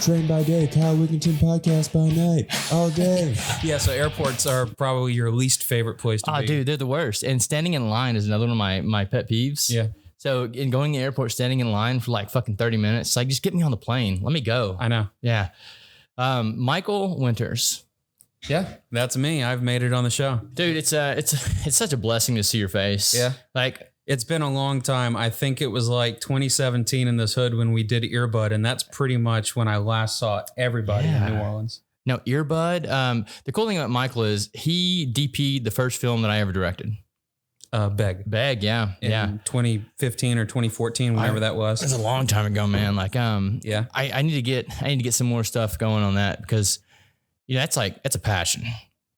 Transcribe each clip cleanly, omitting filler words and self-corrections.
Train by day, Kyle Wigginton podcast by night, all day. Yeah, so airports are probably your least favorite place to be. Oh, dude, they're the worst. And standing in line is another one of my pet peeves. Yeah. So in going to the airport, standing in line for like fucking 30 minutes, like just get me on the plane. Let me go. I know. Yeah. Michael Winters. Yeah, that's me. I've made it on the show. Dude, it's such a blessing to see your face. Yeah. Like, it's been a long time. I think it was like 2017 in this hood when we did Earbud, and that's pretty much when I last saw everybody in New Orleans. No, Earbud. The cool thing about Michael is he DP'd the first film that I ever directed. Beg, yeah. In 2015 or 2014, whenever that was. It's a long time ago, man. Like, yeah. I need to get some more stuff going on that because, you know, that's a passion.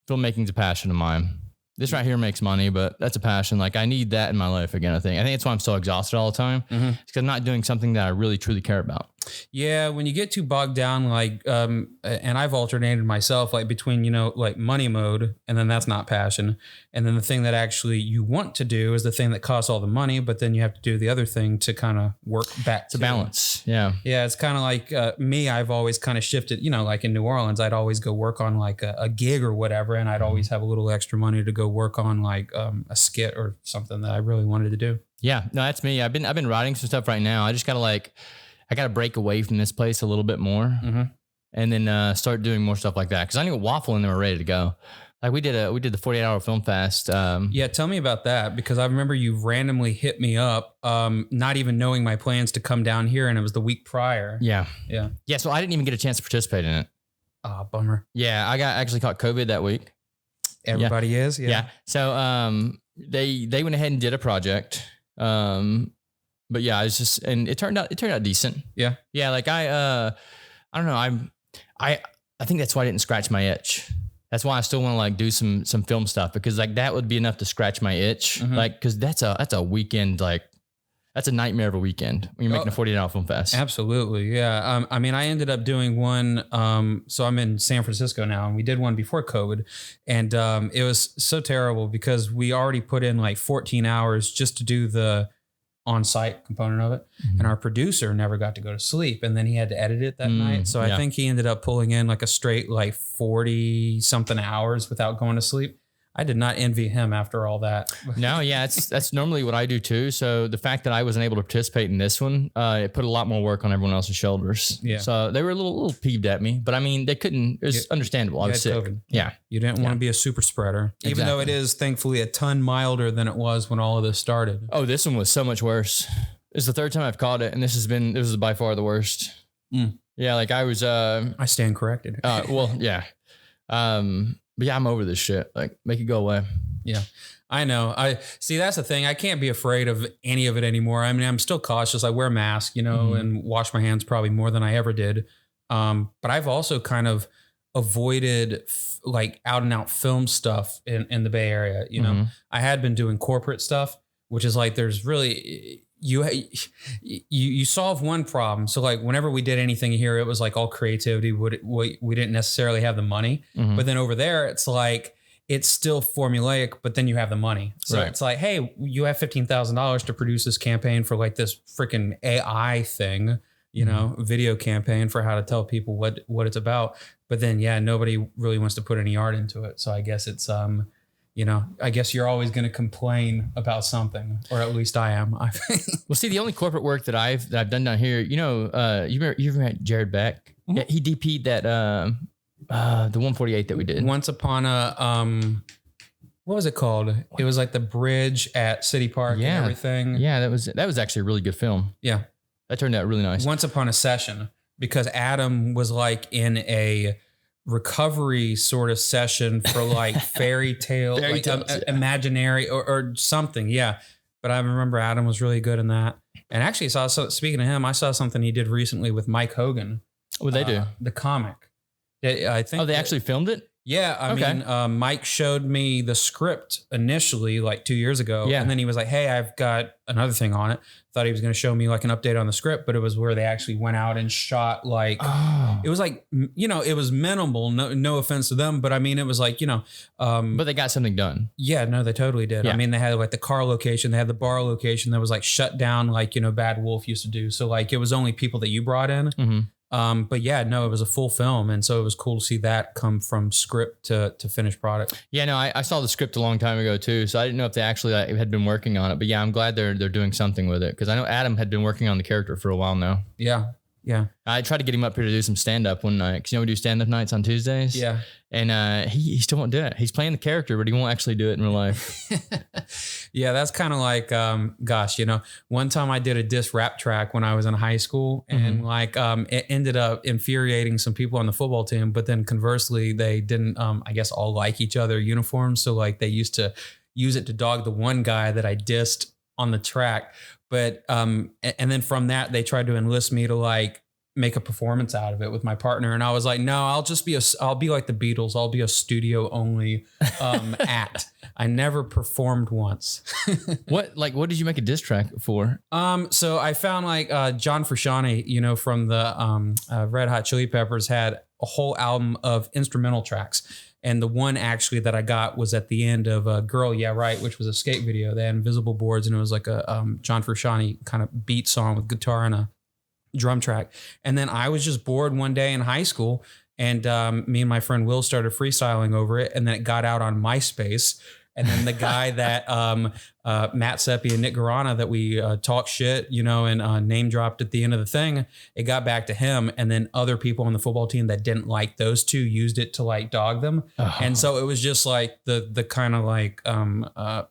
Filmmaking's a passion of mine. This right here makes money, but that's a passion. Like, I need that in my life again, I think that's why I'm so exhausted all the time. Mm-hmm. It's because I'm not doing something that I really, truly care about. Yeah, when you get too bogged down, like, and I've alternated myself, like, between, you know, like money mode, and then that's not passion. And then the thing that actually you want to do is the thing that costs all the money, but then you have to do the other thing to kind of work back to balance. Yeah. Yeah, it's kind of like me, I've always kind of shifted, you know, like in New Orleans, I'd always go work on like a gig or whatever, and I'd always have a little extra money to go work on like a skit or something that I really wanted to do. Yeah, no, that's me. I've been writing some stuff right now. I just I got to break away from this place a little bit more, mm-hmm. and then start doing more stuff like that. Because I knew Waffle and them were ready to go. Like we did the 48-hour film fest. Yeah, tell me about that, because I remember you randomly hit me up, not even knowing my plans to come down here, and it was the week prior. Yeah. So I didn't even get a chance to participate in it. Ah, bummer. Yeah, I actually caught COVID that week. Everybody is. Yeah. So they went ahead and did a project. But yeah, I was just, and it turned out decent. Yeah. Yeah. Like I don't know. I think that's why I didn't scratch my itch. That's why I still want to like do some film stuff, because like that would be enough to scratch my itch. Mm-hmm. Like, cause that's a weekend, like that's a nightmare of a weekend when you're making a 48-hour film fest. Absolutely. Yeah. I mean, I ended up doing one. So I'm in San Francisco now, and we did one before COVID, and it was so terrible because we already put in like 14 hours just to do the on-site component of it. Mm-hmm. And our producer never got to go to sleep, and then he had to edit it that night. So I think he ended up pulling in like a straight like 40 something hours without going to sleep. I did not envy him after all that. No, yeah, that's normally what I do too. So the fact that I wasn't able to participate in this one, it put a lot more work on everyone else's shoulders. Yeah. So they were a little peeved at me, but I mean, they couldn't. It was understandable. I was sick. COVID. Yeah. You didn't want to be a super spreader, even though it is thankfully a ton milder than it was when all of this started. Oh, this one was so much worse. It's the third time I've caught it, and this is by far the worst. Mm. Yeah, like I was. I stand corrected. Well, yeah. But yeah, I'm over this shit. Like, make it go away. Yeah, I know. I see. That's the thing. I can't be afraid of any of it anymore. I mean, I'm still cautious. I wear a mask, you know, mm-hmm. and wash my hands probably more than I ever did. But I've also kind of avoided like out and out film stuff in the Bay Area. You know, mm-hmm. I had been doing corporate stuff, which is like, there's really, you solve one problem. So like whenever we did anything here, it was like all creativity. We didn't necessarily have the money, mm-hmm. but then over there, it's like, it's still formulaic, but then you have the money. So It's like, hey, you have $15,000 to produce this campaign for like this freaking AI thing, you know, video campaign for how to tell people what it's about. But then, yeah, nobody really wants to put any art into it. So I guess it's, you know, I guess you're always going to complain about something, or at least I am. I think. Well, see, the only corporate work that I've done down here, you know, you ever met Jared Beck? Mm-hmm. Yeah, he DP'd that the 148 that we did. Once Upon a what was it called? It was like the bridge at City Park and everything. Yeah, that was actually a really good film. Yeah, that turned out really nice. Once Upon a Session, because Adam was like in a recovery sort of session for like fairy tale, like imaginary or something. Yeah. But I remember Adam was really good in that. And actually speaking of him, I saw something he did recently with Mike Hogan. What did they do? The comic. I think. Oh, they actually filmed it? Yeah. I mean, Mike showed me the script initially like 2 years ago. Yeah. And then he was like, hey, I've got another thing on it. Thought he was going to show me like an update on the script, but it was where they actually went out and shot like, it was like, you know, it was minimal. No offense to them, but I mean, it was like, you know, but they got something done. Yeah, no, they totally did. Yeah. I mean, they had like the car location, they had the bar location that was like shut down, like, you know, Bad Wolf used to do. So like, it was only people that you brought in. Mm-hmm. But yeah, no, it was a full film. And so it was cool to see that come from script to finished product. Yeah, no, I saw the script a long time ago too. So I didn't know if they actually had been working on it, but yeah, I'm glad they're doing something with it. Cause I know Adam had been working on the character for a while now. Yeah. Yeah. I tried to get him up here to do some stand-up one night. Cause we do stand-up nights on Tuesdays. Yeah. And he still won't do it. He's playing the character, but he won't actually do it in real life. Yeah, that's kind of like, gosh, one time I did a diss rap track when I was in high school, and it ended up infuriating some people on the football team. But then conversely, they didn't, I guess, all like each other uniforms. So like they used to use it to dog the one guy that I dissed on the track. But and then from that, they tried to enlist me to like make a performance out of it with my partner. And I was like, no, I'll be like the Beatles. I'll be a studio only act. I never performed once. What did you make a diss track for? So I found like John Frusciante, from the Red Hot Chili Peppers, had a whole album of instrumental tracks. And the one actually that I got was at the end of Girl, Yeah, Right, which was a skate video. They had invisible boards, and it was like a John Frusciante kind of beat song with guitar and a drum track. And then I was just bored one day in high school, and me and my friend Will started freestyling over it, and then it got out on MySpace. And then the guy that Matt Seppi and Nick Garana that we talk shit, and name dropped at the end of the thing, it got back to him. And then other people on the football team that didn't like those two used it to like dog them. And so it was just like the kind of like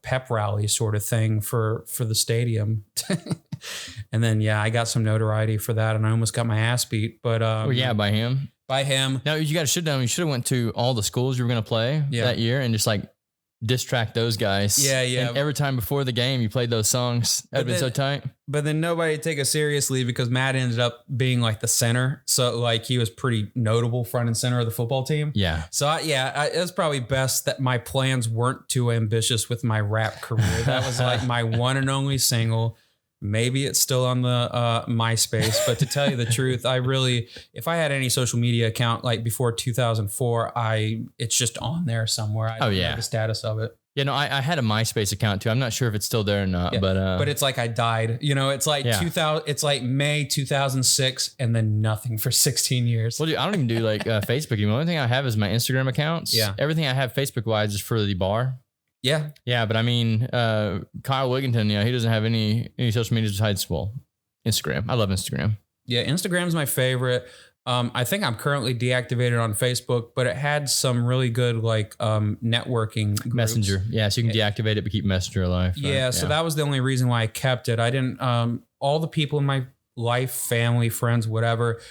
pep rally sort of thing for the stadium. And then, yeah, I got some notoriety for that, and I almost got my ass beat. But by him. By him. No, you got to shit down. You should have went to all the schools you were going to play that year and just like diss track those guys. Yeah. And every time before the game, you played those songs. That'd been so tight. But then nobody take us seriously because Matt ended up being like the center. So like he was pretty notable front and center of the football team. Yeah. So it was probably best that my plans weren't too ambitious with my rap career. That was like my one and only single. Maybe it's still on the MySpace, but to tell you the truth, if I had any social media account like before 2004, it's just on there somewhere. I don't know the status of it. Yeah, no, I had a MySpace account too. I'm not sure if it's still there or not, but it's like I died. It's like 2000. It's like May 2006, and then nothing for 16 years. Well, dude, I don't even do like Facebook anymore. The only thing I have is my Instagram accounts. Yeah, everything I have Facebook wise is for the bar. Yeah. Yeah. But I mean, Kyle Wigginton, he doesn't have any social media besides, Instagram. I love Instagram. Yeah. Instagram's my favorite. I think I'm currently deactivated on Facebook, but it had some really good like networking groups. Messenger. Yeah. So you can deactivate it, but keep Messenger alive. Yeah. So that was the only reason why I kept it. I didn't, all the people in my life, family, friends, whatever,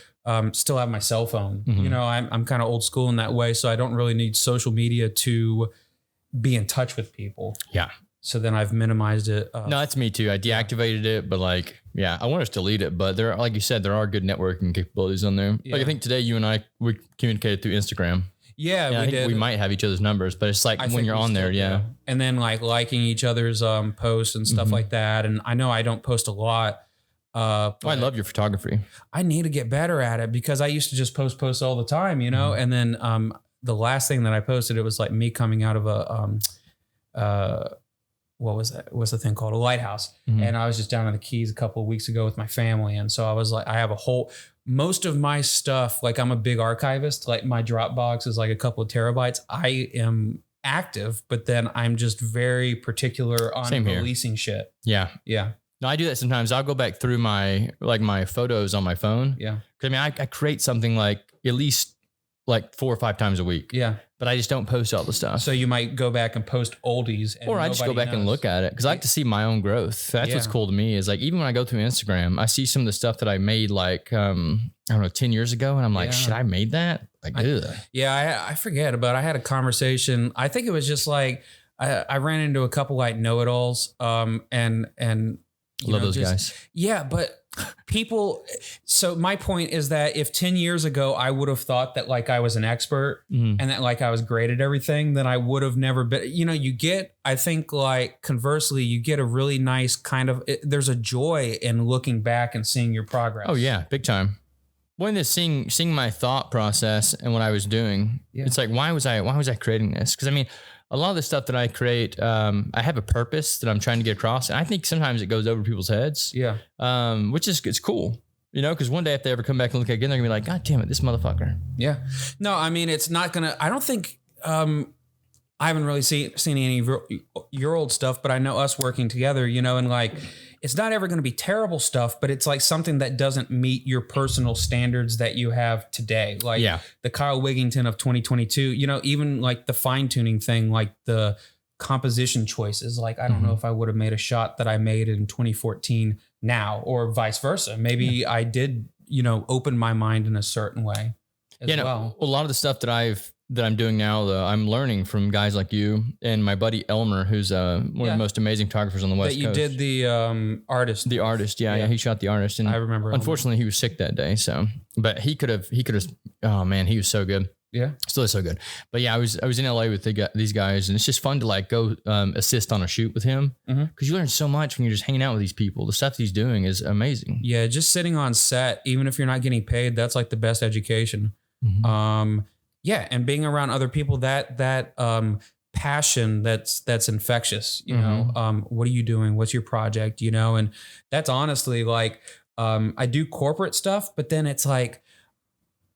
still have my cell phone. Mm-hmm. I'm kind of old school in that way. So I don't really need social media to be in touch with people. Yeah. So then I've minimized it. No, that's me too. I deactivated it, but like, yeah, I want to delete it, but there, like you said, there are good networking capabilities on there. Yeah. Like I think today you and we communicated through Instagram. Yeah, I think did. We might have each other's numbers, but it's like when you're on there, yeah. And then like liking each other's posts and stuff like that. And I know I don't post a lot. I love your photography. I need to get better at it because I used to just post all the time, and then the last thing that I posted, it was like me coming out of what was that? What's the thing called? A lighthouse. Mm-hmm. And I was just down in the Keys a couple of weeks ago with my family. And so I was like, I have most of my stuff, like I'm a big archivist, like my Dropbox is like a couple of terabytes. I am active, but then I'm just very particular on releasing shit. Yeah. Yeah. No, I do that sometimes. I'll go back through my photos on my phone. Yeah. Cause I mean, I create something like at least like 4 or 5 times a week. Yeah. But I just don't post all the stuff. So you might go back and post oldies. Or I just go back and look at it because I like to see my own growth. That's what's cool to me is like, even when I go through Instagram, I see some of the stuff that I made like, I don't know, 10 years ago. And I'm like, shit, I made that? Like, I forget about, I had a conversation. I think it was just like, I ran into a couple like know-it-alls and love those guys. Yeah. But people, so my point is that if 10 years ago I would have thought that like I was an expert and that like I was great at everything, then I would have never been, you get, I think like conversely, you get a really nice kind of, there's a joy in looking back and seeing your progress. Oh yeah. Big time. When this seeing my thought process and what I was doing, it's like, why was I creating this? Cause I mean, a lot of the stuff that I create, I have a purpose that I'm trying to get across. And I think sometimes it goes over people's heads. Yeah. Which is, it's cool. You know, because one day if they ever come back and look at it again, they're gonna be like, God damn it, this motherfucker. Yeah. No, I mean, it's not gonna. I don't think. I haven't really seen any of your old stuff, but I know us working together, you know, and like, it's not ever going to be terrible stuff, but it's like something that doesn't meet your personal standards that you have today. Like the Kyle Wigington of 2022, you know, even like the fine tuning thing, like the composition choices. Like, I don't know if I would have made a shot that I made in 2014 now, or vice versa. Maybe I did, you know, open my mind in a certain way as well. A lot of the stuff that I'm doing now, though, I'm learning from guys like you and my buddy Elmer, who's one of the most amazing photographers on the West Coast. You did the artist. The artist, yeah, he shot the artist, and I remember. Unfortunately, he was sick that day, so but he could have. Oh man, he was so good. Yeah, still is so good. But yeah, I was in LA with these guys, and it's just fun to like go assist on a shoot with him because you learn so much when you're just hanging out with these people. The stuff he's doing is amazing. Yeah, just sitting on set, even if you're not getting paid, that's like the best education. Yeah, and being around other people, that passion that's infectious, you know. What are you doing? What's your project? You know, and that's honestly like I do corporate stuff, but then it's like,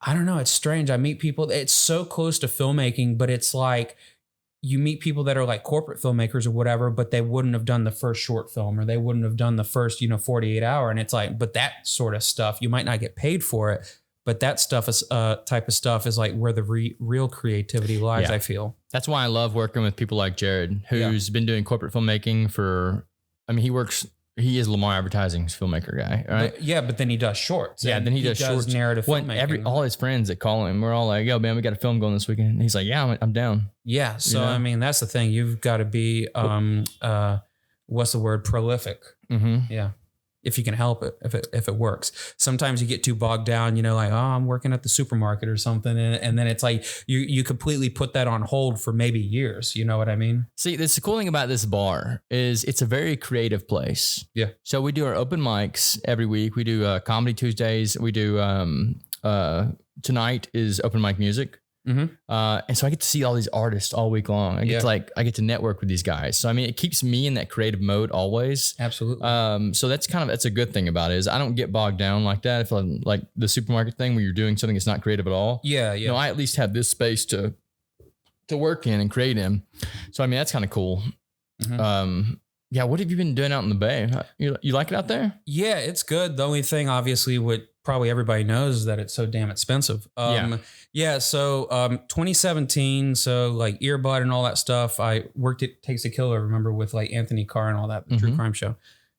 I don't know, it's strange. I meet people, it's so close to filmmaking, but it's like you meet people that are like corporate filmmakers or whatever, but they wouldn't have done the first short film, or they wouldn't have done the first, 48 hour. And it's like, but that sort of stuff, you might not get paid for it. But that stuff is type of stuff is like where the real creativity lies, I feel. That's why I love working with people like Jared, who's been doing corporate filmmaking he is Lamar Advertising's filmmaker guy, right? But then he does shorts. Yeah, then he does shorts. Narrative filmmaking. All his friends that call him, we're all like, yo, man, we got a film going this weekend. And he's like, yeah, I'm down. Yeah, so, I mean, that's the thing. You've got to be, what's the word? Prolific. Yeah. If you can help it, if it works. Sometimes you get too bogged down, like, oh, I'm working at the supermarket or something. And then it's like you completely put that on hold for maybe years. You know what I mean? See, the cool thing about this bar is it's a very creative place. Yeah. So we do our open mics every week. We do Comedy Tuesdays. We do tonight is open mic music. And so I get to see all these artists all week long. I get to network with these guys. So I mean, it keeps me in that creative mode always. Absolutely. So that's a good thing about it is I don't get bogged down like that. If I'm like the supermarket thing where you're doing something that's not creative at all. Yeah. I at least have this space to work in and create in. So I mean, that's kind of cool. Yeah. What have you been doing out in the Bay? You like it out there? Yeah, it's good. The only thing, obviously, what probably everybody knows is that it's so damn expensive. So 2017, so like Earbud and all that stuff. I worked at Takes a Killer, remember, with like Anthony Carr and all that, the true crime show.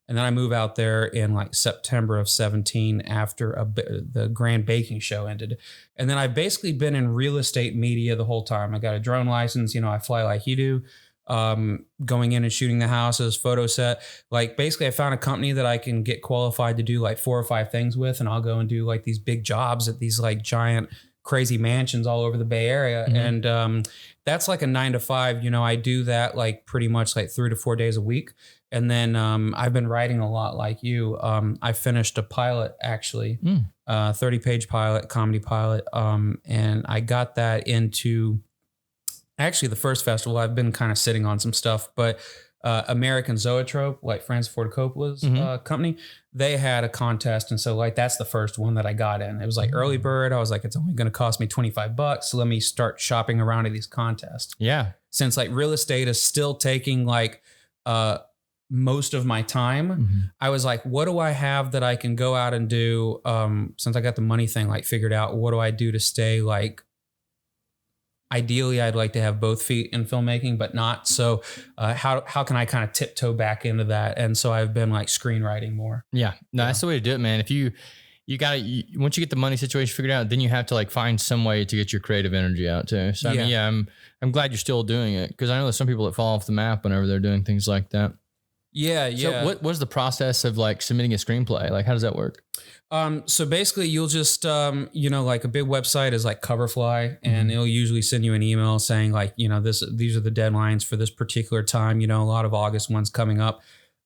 And then I moved out there in like September of 17 after the Grand Baking Show ended. And then I've basically been in real estate media the whole time. I got a drone license, I fly like you do. Going in and shooting the houses, photo set. Like basically I found a company that I can get qualified to do like 4 or 5 things with. And I'll go and do like these big jobs at these like giant crazy mansions all over the Bay Area. And that's like a 9 to 5. I do that like pretty much like 3 to 4 days a week. And then I've been writing a lot like you. I finished a pilot actually, 30-page pilot, comedy pilot. And I got that into actually the first festival. I've been kind of sitting on some stuff, but American Zoetrope, like Francis Ford Coppola's company, they had a contest. And so like, that's the first one that I got in. It was like early bird. I was like, it's only going to cost me $25. So let me start shopping around at these contests. Yeah. Since like real estate is still taking like most of my time, I was like, what do I have that I can go out and do? Since I got the money thing like figured out, what do I do to stay like, ideally, I'd like to have both feet in filmmaking, but not. So how can I kind of tiptoe back into that? And so I've been like screenwriting more. Yeah, no, that's the way to do it, man. If you once you get the money situation figured out, then you have to like find some way to get your creative energy out too. So I mean, I'm glad you're still doing it because I know there's some people that fall off the map whenever they're doing things like that. Yeah. So what was the process of like submitting a screenplay? Like, how does that work? So basically you'll just, like a big website is like Coverfly, and it'll usually send you an email saying like, these are the deadlines for this particular time, a lot of August ones coming up,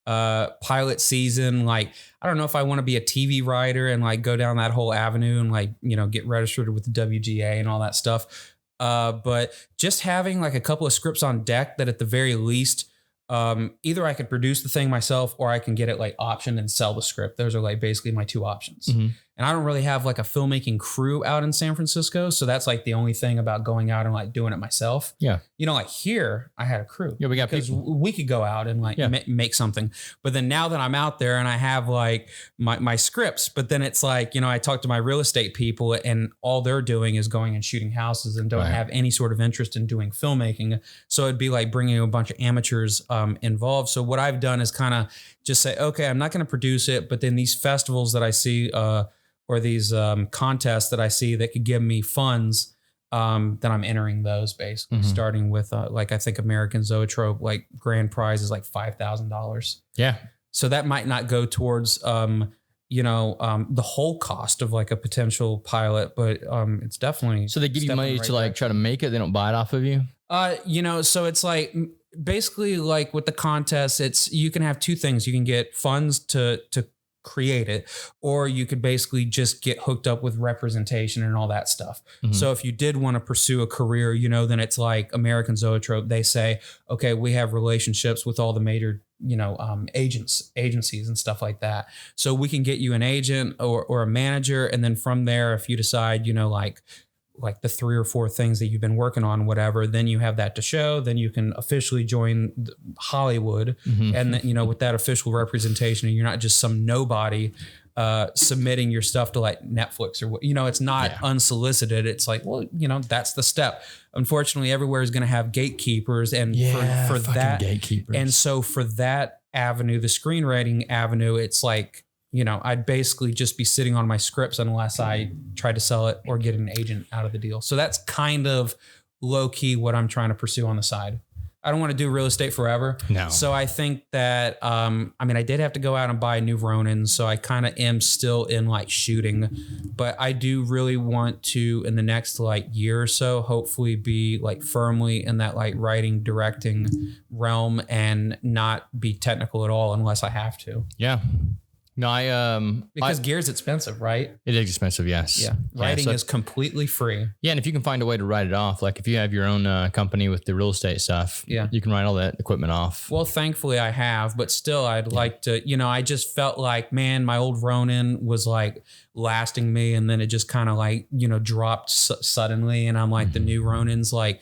pilot season. Like, I don't know if I want to be a TV writer and like go down that whole avenue and like, get registered with the WGA and all that stuff. But just having like a couple of scripts on deck that at the very least, either I could produce the thing myself or I can get it like optioned and sell the script. Those are like basically my two options. And I don't really have like a filmmaking crew out in San Francisco. So that's like the only thing about going out and like doing it myself. Yeah. You know, like here I had a crew. Yeah, we got people. We could go out and like make something. But then now that I'm out there and I have like my scripts, but then it's like, you know, I talk to my real estate people and all they're doing is going and shooting houses and don't have any sort of interest in doing filmmaking. So it'd be like bringing a bunch of amateurs involved. So what I've done is kind of just say, okay, I'm not going to produce it, but then these festivals that I see, or these contests that I see that could give me funds, then I'm entering those basically, starting with like I think American Zoetrope, like grand prize is like $5,000. Yeah. So that might not go towards the whole cost of like a potential pilot, but it's definitely. So they give you money to like try to make it. They don't buy it off of you. So it's like basically like with the contest, you can have two things. You can get funds to create it, or you could basically just get hooked up with representation and all that stuff. So if you did want to pursue a career, you know, then it's like American Zoetrope. They say, okay, we have relationships with all the major, agencies and stuff like that. So we can get you an agent or a manager. And then from there, if you decide, like the 3 or 4 things that you've been working on, whatever, then you have that to show, then you can officially join Hollywood. And then, with that official representation, and you're not just some nobody submitting your stuff to like Netflix or it's not unsolicited. It's like, well, that's the step. Unfortunately, everywhere is going to have gatekeepers, and for that gatekeepers. And so for that avenue, the screenwriting avenue, it's like, I'd basically just be sitting on my scripts unless I try to sell it or get an agent out of the deal. So that's kind of low key what I'm trying to pursue on the side. I don't want to do real estate forever. No. So I think that, I did have to go out and buy a new Ronin. So I kind of am still in like shooting, but I do really want to, in the next like year or so, hopefully be like firmly in that like writing, directing realm and not be technical at all unless I have to. Yeah. No, because gear's expensive, right? It is expensive, yes. Yeah, writing is completely free. Yeah, and if you can find a way to write it off, like if you have your own company with the real estate stuff, you can write all that equipment off. Well, thankfully I have, but still I'd like to, I just felt like, man, my old Ronin was like lasting me, and then it just kind of like, dropped suddenly, and I'm like, the new Ronin's like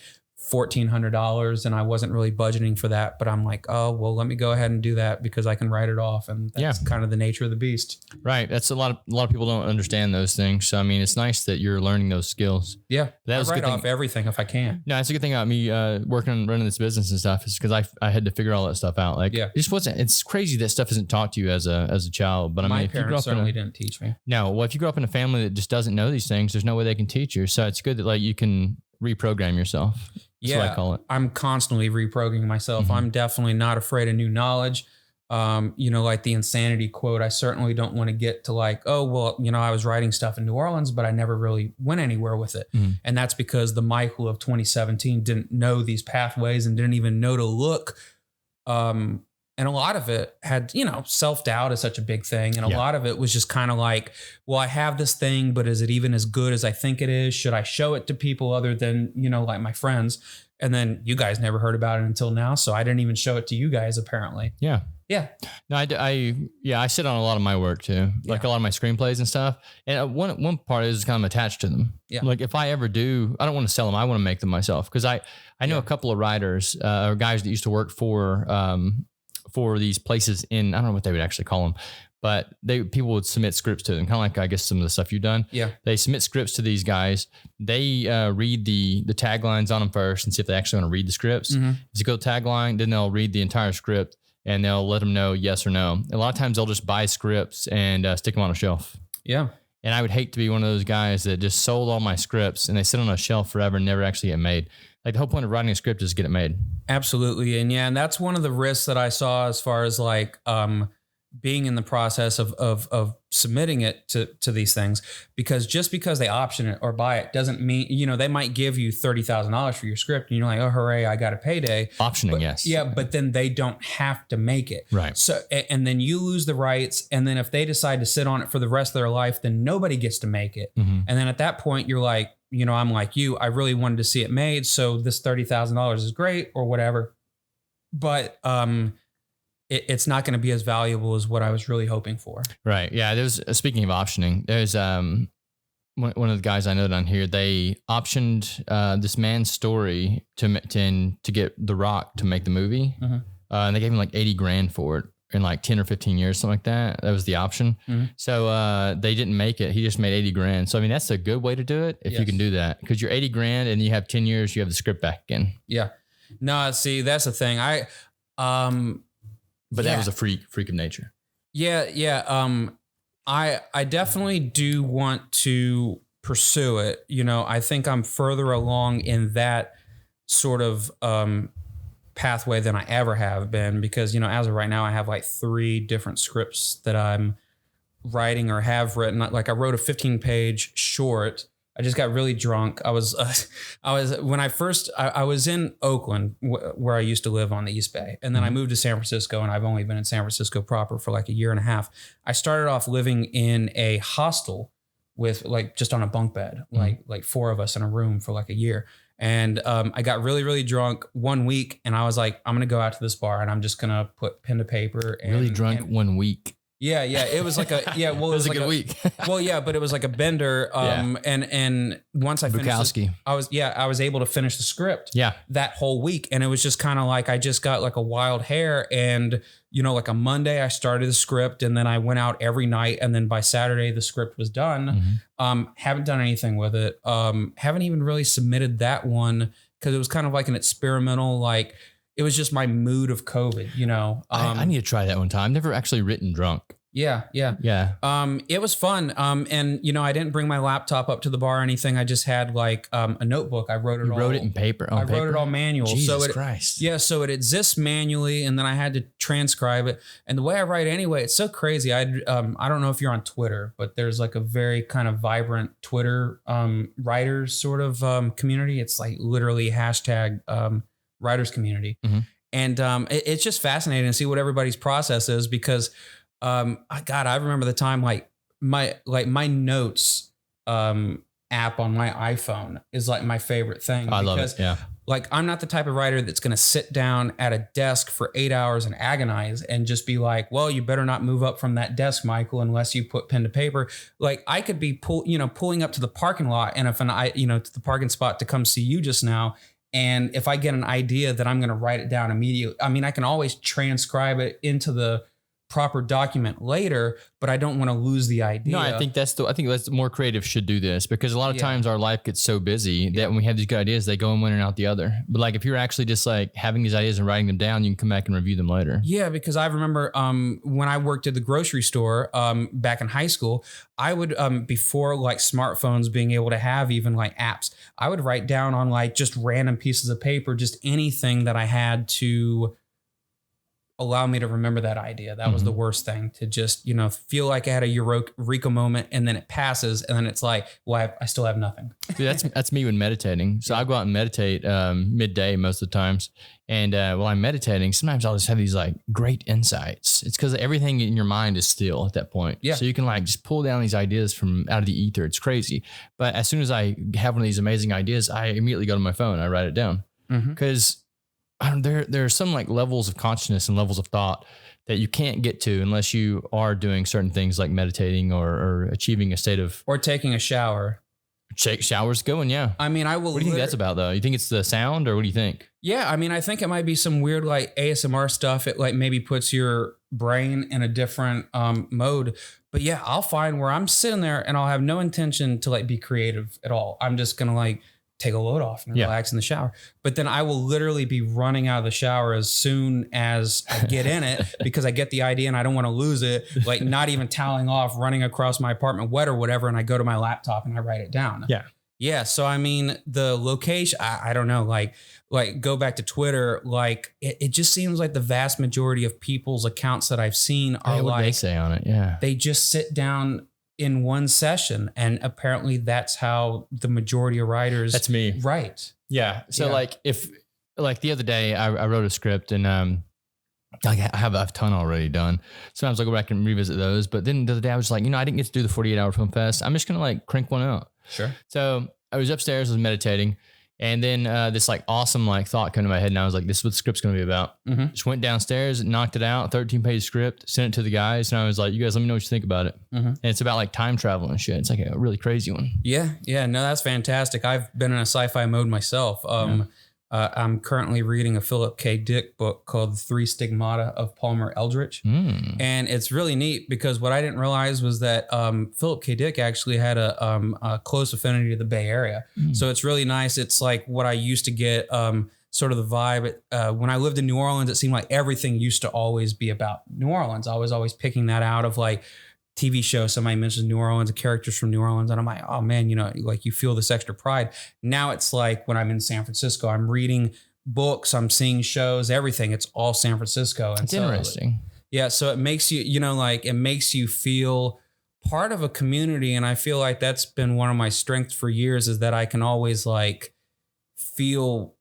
$1,400, and I wasn't really budgeting for that, but I'm like, oh, well, let me go ahead and do that because I can write it off. And that's kind of the nature of the beast. Right. That's a lot of people don't understand those things. So, I mean, it's nice that you're learning those skills. Yeah. I write off everything if I can. No, it's a good thing about me working on running this business and stuff is because I had to figure all that stuff out. Like, it's crazy that stuff isn't taught to you as a child. But my parents certainly didn't teach me. No. Well, if you grow up in a family that just doesn't know these things, there's no way they can teach you. So it's good that like you can reprogram yourself. That's what I call it. I'm constantly reprogramming myself. I'm definitely not afraid of new knowledge. Like the insanity quote, I certainly don't want to get to like, oh, well, I was writing stuff in New Orleans, but I never really went anywhere with it. And that's because the Michael of 2017 didn't know these pathways and didn't even know to look. And a lot of it had, self-doubt is such a big thing. And a lot of it was just kind of like, well, I have this thing, but is it even as good as I think it is? Should I show it to people other than, like my friends? And then you guys never heard about it until now. So I didn't even show it to you guys, apparently. Yeah. Yeah. No, I sit on a lot of my work too, like a lot of my screenplays and stuff. And one part is kind of attached to them. Yeah. Like if I ever do, I don't want to sell them. I want to make them myself. Cause I know a couple of writers or guys that used to work for these places in, I don't know what they would actually call them, but people would submit scripts to them, kind of like, I guess, some of the stuff you've done. Yeah. They submit scripts to these guys. They read the taglines on them first and see if they actually want to read the scripts. If you go tagline, then they'll read the entire script and they'll let them know yes or no. A lot of times they'll just buy scripts and stick them on a shelf. Yeah. And I would hate to be one of those guys that just sold all my scripts and they sit on a shelf forever and never actually get made. Like the whole point of writing a script is to get it made. Absolutely. And that's one of the risks that I saw as far as like being in the process of submitting it to these things, because just because they option it or buy it doesn't mean, they might give you $30,000 for your script and you're like, oh, hooray, I got a payday. Optioning, yes. Yeah. But then they don't have to make it. Right. So, and then you lose the rights. And then if they decide to sit on it for the rest of their life, then nobody gets to make it. And then at that point you're like, I'm like you, I really wanted to see it made. So this $30,000 is great or whatever. it's not going to be as valuable as what I was really hoping for. Right. Yeah. There's speaking of optioning, there's one of the guys I know down here. They optioned this man's story to get The Rock to make the movie, and they gave him like $80,000 for it in like 10 or 15 years, something like that. That was the option. So they didn't make it. He just made $80,000. So I mean, that's a good way to do it if you can do that, because you're $80,000 and you have 10 years, you have the script back again. Yeah. No, see, that's the thing. But that was a freak of nature. Yeah. I definitely do want to pursue it. You know, I think I'm further along in that sort of pathway than I ever have been, because, you know, as of right now, I have like 3 different scripts that I'm writing or have written. Like I wrote a 15-page short. I just got really drunk. I was in Oakland where I used to live on the East Bay. And then I moved to San Francisco, and I've only been in San Francisco proper for like a year and a half. I started off living in a hostel with like just on a bunk bed, like 4 of us in a room for like a year. And I got really, really drunk one week, and I was like, I'm going to go out to this bar and I'm just going to put pen to paper. And, really drunk 1 week. Yeah. It was like it was a like good week. Well, yeah, but it was like a bender. And once I finished it, I was able to finish the script that whole week. And it was just kind of like, I just got like a wild hair, and, you know, like a Monday I started the script, and then I went out every night. And then by Saturday, the script was done. Haven't done anything with it. Haven't even really submitted that one, because it was kind of like an experimental, like, it was just my mood of COVID, you know. I need to try that one time. I've never actually written drunk. Yeah. It was fun. And, you know, I didn't bring my laptop up to the bar or anything. I just had like a notebook. I wrote it all. You wrote it in paper? I wrote it all manual. Jesus Christ. Yeah. So it exists manually, and then I had to transcribe it. And the way I write anyway, it's so crazy. I don't know if you're on Twitter, but there's like a very kind of vibrant Twitter writers sort of community. It's like literally hashtag writers community. And it's just fascinating to see what everybody's process is, because I remember the time like my notes app on my iPhone is like my favorite thing. I love it. Yeah. Like, I'm not the type of writer that's going to sit down at a desk for 8 hours and agonize and just be like, well, you better not move up from that desk, Michael, unless you put pen to paper. Like, I could be pulling up to the parking lot, and to the parking spot to come see you just now. And if I get an idea that I'm going to write it down immediately, I mean, I can always transcribe it into the proper document later, but I don't want to lose the idea. No, I think that's more creative should do this, because a lot of times our life gets so busy that when we have these good ideas, they go in one and out the other. But like, if you're actually just like having these ideas and writing them down, you can come back and review them later. Yeah, because I remember when I worked at the grocery store back in high school, I would before like smartphones being able to have even like apps, I would write down on like just random pieces of paper, just anything that I had to allow me to remember that idea. That was the worst thing, to just, you know, feel like I had a eureka moment, and then it passes, and then it's like, well, I still have nothing. Dude, that's me when meditating. So I go out and meditate midday most of the times. And while I'm meditating, sometimes I'll just have these like great insights. It's because everything in your mind is still at that point. Yeah. So you can like just pull down these ideas from out of the ether. It's crazy. But as soon as I have one of these amazing ideas, I immediately go to my phone. I write it down, because there are some like levels of consciousness and levels of thought that you can't get to unless you are doing certain things like meditating or achieving a state of, or taking a shower. Showers going, yeah. I mean, I will. What do you think that's about, though? You think it's the sound, or what do you think? Yeah, I mean, I think it might be some weird like ASMR stuff. It like maybe puts your brain in a different mode. But yeah, I'll find where I'm sitting there and I'll have no intention to like be creative at all. I'm just gonna like take a load off and relax in the shower. But then I will literally be running out of the shower as soon as I get in it, because I get the idea and I don't want to lose it. Like, not even toweling off, running across my apartment wet or whatever. And I go to my laptop and I write it down. Yeah. Yeah. So, I mean, the location, I don't know, like go back to Twitter, like it just seems like the vast majority of people's accounts that I've seen are what they say on it. Yeah. They just sit down in one session, and apparently that's how the majority of writers. That's me. Right. Yeah. So like if like the other day I wrote a script, and I have a ton already done. Sometimes I'll go back and revisit those. But then the other day I was like, I didn't get to do the 48-hour film fest. I'm just going to like crank one out. Sure. So I was upstairs, I was meditating, And then this like awesome like thought came to my head, and I was like, this is what the script's going to be about. Just went downstairs, knocked it out, 13-page script, sent it to the guys, and I was like, you guys let me know what you think about it. And it's about like time travel and shit. It's like a really crazy one. Yeah. No, that's fantastic. I've been in a sci-fi mode myself. I'm currently reading a Philip K. Dick book called The Three Stigmata of Palmer Eldritch. And it's really neat because what I didn't realize was that Philip K. Dick actually had a close affinity to the Bay Area. So it's really nice. It's like what I used to get sort of the vibe. When I lived in New Orleans, it seemed like everything used to always be about New Orleans. I was always picking that out of like TV show, somebody mentions New Orleans, characters from New Orleans, and I'm like, oh man, like you feel this extra pride. Now it's like when I'm in San Francisco, I'm reading books, I'm seeing shows, everything. It's all San Francisco. And it's interesting. Yeah. So it makes you, it makes you feel part of a community. And I feel like that's been one of my strengths for years, is that I can always like feel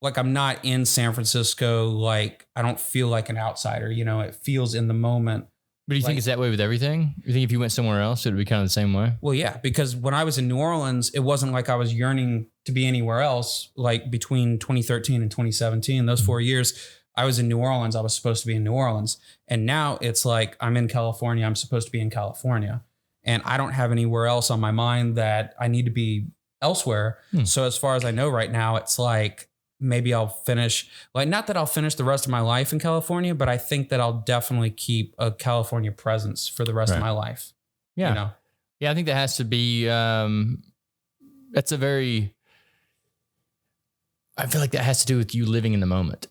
like I'm not in San Francisco. Like I don't feel like an outsider, it feels in the moment. But do you think it's that way with everything? You think if you went somewhere else, it would be kind of the same way? Well, yeah, because when I was in New Orleans, it wasn't like I was yearning to be anywhere else. Like between 2013 and 2017, those 4 years, I was in New Orleans. I was supposed to be in New Orleans. And now it's like I'm in California. I'm supposed to be in California. And I don't have anywhere else on my mind that I need to be elsewhere. So as far as I know right now, it's like, maybe I'll finish, like, not that I'll finish the rest of my life in California, but I think that I'll definitely keep a California presence for the rest of my life. Yeah. Yeah. I think that has to be, that's a very, I feel like that has to do with you living in the moment.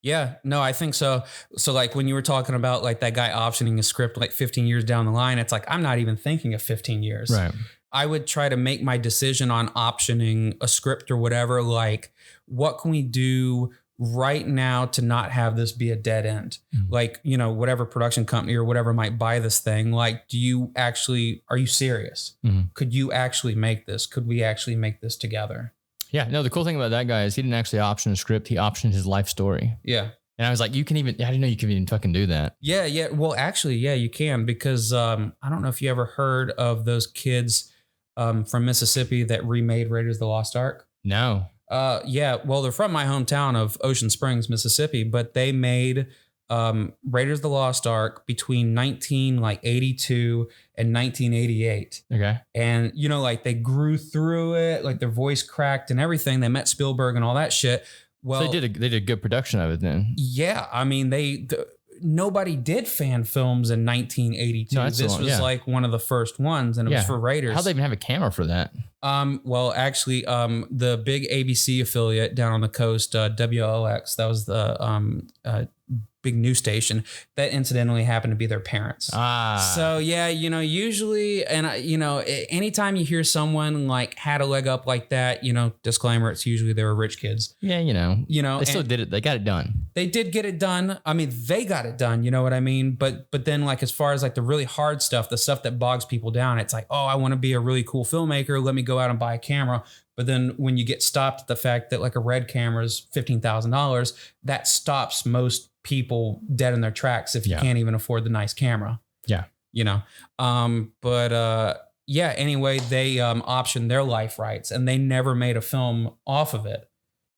Yeah, no, I think so. So like when you were talking about like that guy optioning a script like 15 years down the line, it's like, I'm not even thinking of 15 years. Right. I would try to make my decision on optioning a script or whatever, like, what can we do right now to not have this be a dead end? Like, whatever production company or whatever might buy this thing, like, are you serious? Could you actually make this? Could we actually make this together? Yeah, no, the cool thing about that guy is he didn't actually option a script. He optioned his life story. Yeah. And I was like, I didn't know you could even fucking do that. Yeah. Well, actually, yeah, you can, because I don't know if you ever heard of those kids from Mississippi that remade Raiders of the Lost Ark. No. Yeah, well, they're from my hometown of Ocean Springs, Mississippi, but they made Raiders of the Lost Ark between 1982 and 1988. Okay. And, like they grew through it, like their voice cracked and everything. They met Spielberg and all that shit. Well, so they did a good production of it then. Yeah. I mean, nobody did fan films in 1982. No, this was like one of the first ones, and it was for Raiders. How'd they even have a camera for that? Well, actually, the big ABC affiliate down on the coast, WLX, that was the big news station that incidentally happened to be their parents. So yeah, usually, and anytime you hear someone like had a leg up like that, disclaimer, it's usually they were rich kids. Yeah, they still did it. They got it done. They did get it done. I mean, they got it done. You know what I mean? But then, like, as far as like the really hard stuff, the stuff that bogs people down, it's like, oh, I want to be a really cool filmmaker. Let me go out and buy a camera. But then when you get stopped at the fact that like a red camera is $15,000, that stops most people dead in their tracks if you can't even afford the nice camera. Yeah. Anyway, they optioned their life rights and they never made a film off of it.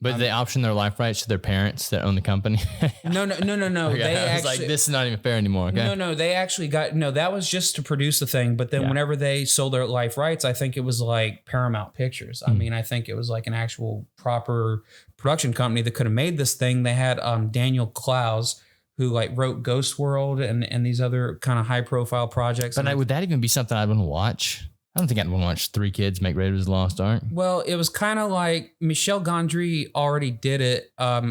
But they optioned their life rights to their parents that own the company. No. Okay, I was like, this is not even fair anymore. Okay? No. They actually that was just to produce the thing. But then whenever they sold their life rights, I think it was like Paramount Pictures. I mean, I think it was like an actual proper production company that could have made this thing. They had Daniel Clowes, who like wrote Ghost World and these other kind of high profile projects. But would that even be something I'd want to watch? I don't think I'd want to watch three kids make Raiders of the Lost Ark. Well, it was kind of like Michel Gondry already did it. I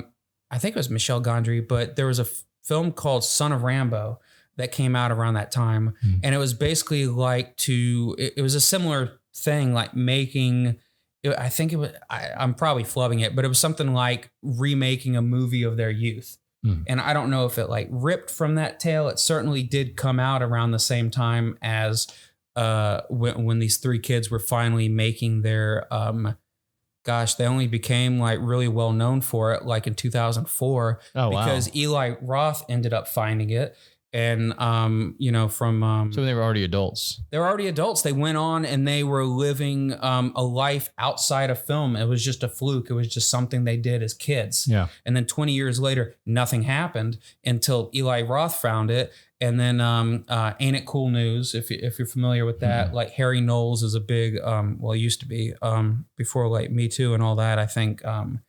think it was Michel Gondry, but there was a film called Son of Rambo that came out around that time. And it was basically like it was a similar thing, like making, I think it was, I'm probably flubbing it, but it was something like remaking a movie of their youth. And I don't know if it like ripped from that tale. It certainly did come out around the same time as when these three kids were finally making their, they only became like really well known for it like in 2004 because Eli Roth ended up finding it. And, from, So they were already adults. they were already adults. They went on and they were living a life outside of film. It was just a fluke. It was just something they did as kids. Yeah. And then 20 years later, nothing happened until Eli Roth found it. And then Ain't It Cool News, if you're familiar with that, like Harry Knowles is a big, he used to be before like Me Too and all that, I think kind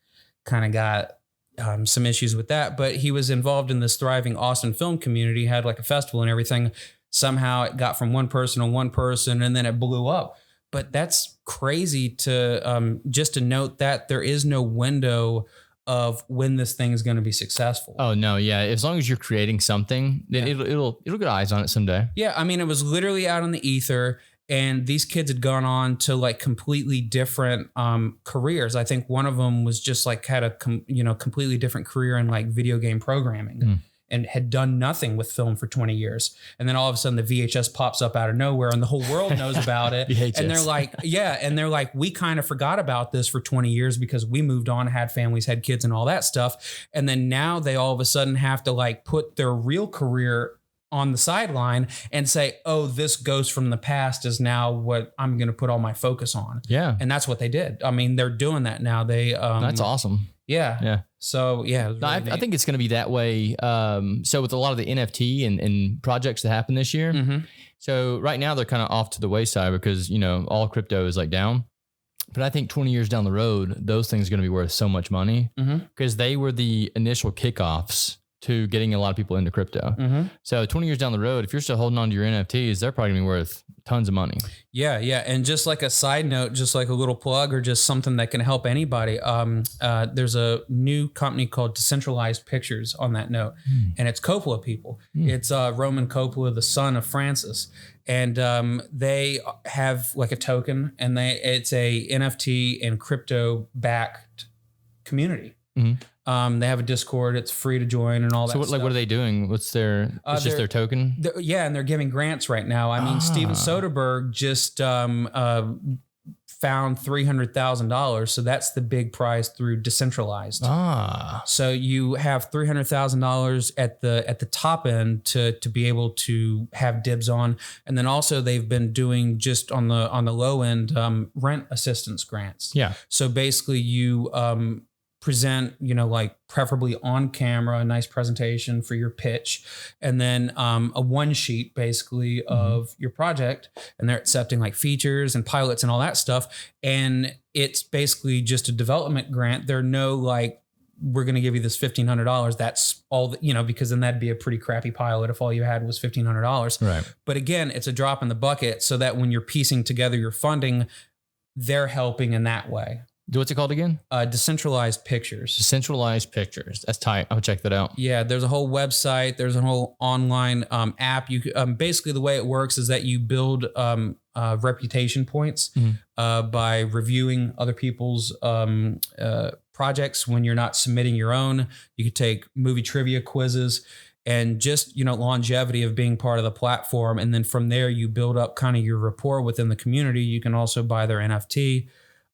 of got some issues with that, but he was involved in this thriving Austin film community, had like a festival and everything. Somehow it got from one person to one person and then it blew up. But that's crazy to just to note that there is no window of when this thing is going to be successful. Oh no. Yeah. As long as you're creating something, then it'll get eyes on it someday. Yeah. I mean, it was literally out in the ether. And these kids had gone on to like completely different careers. I think one of them was just like had a completely different career in like video game programming and had done nothing with film for 20 years. And then all of a sudden the VHS pops up out of nowhere and the whole world knows about it. And they're like, we kind of forgot about this for 20 years because we moved on, had families, had kids and all that stuff. And then now they all of a sudden have to like put their real career on the sideline and say, oh, this ghost from the past is now what I'm going to put all my focus on. Yeah. And that's what they did. I mean, they're doing that now. That's awesome. Yeah. Yeah. So yeah. Really I think it's going to be that way. So with a lot of the NFT and projects that happen this year. So right now they're kind of off to the wayside because, all crypto is like down. But I think 20 years down the road, those things are going to be worth so much money because they were the initial kickoffs to getting a lot of people into crypto. So 20 years down the road, if you're still holding on to your NFTs, they're probably gonna be worth tons of money. Yeah. Yeah. And just like a side note, just like a little plug or just something that can help anybody. There's a new company called Decentralized Pictures on that note. And it's Coppola people. It's Roman Coppola, the son of Francis. And they have like a token and it's a NFT and crypto backed community. They have a Discord. It's free to join and all that. So what are they doing? What's their, it's just their token? And they're giving grants right now. I mean, Steven Soderbergh just found $300,000. So that's the big prize through Decentralized. So you have $300,000 at the top end to be able to have dibs on. And then also they've been doing just on the low end, rent assistance grants. Yeah. So basically you, present, like preferably on camera, a nice presentation for your pitch, and then a one sheet basically of your project. And they're accepting like features and pilots and all that stuff. And it's basically just a development grant. There are no like, we're going to give you this $1,500. That's all that, because then that'd be a pretty crappy pilot if all you had was $1,500. Right. But again, it's a drop in the bucket so that when you're piecing together your funding, they're helping in that way. What's it called again? Decentralized Pictures. Decentralized Pictures. That's tight. I'll check that out. Yeah, there's a whole website. There's a whole online app. You basically the way it works is that you build reputation points by reviewing other people's projects when you're not submitting your own. You could take movie trivia quizzes and just, longevity of being part of the platform. And then from there, you build up kind of your rapport within the community. You can also buy their NFT.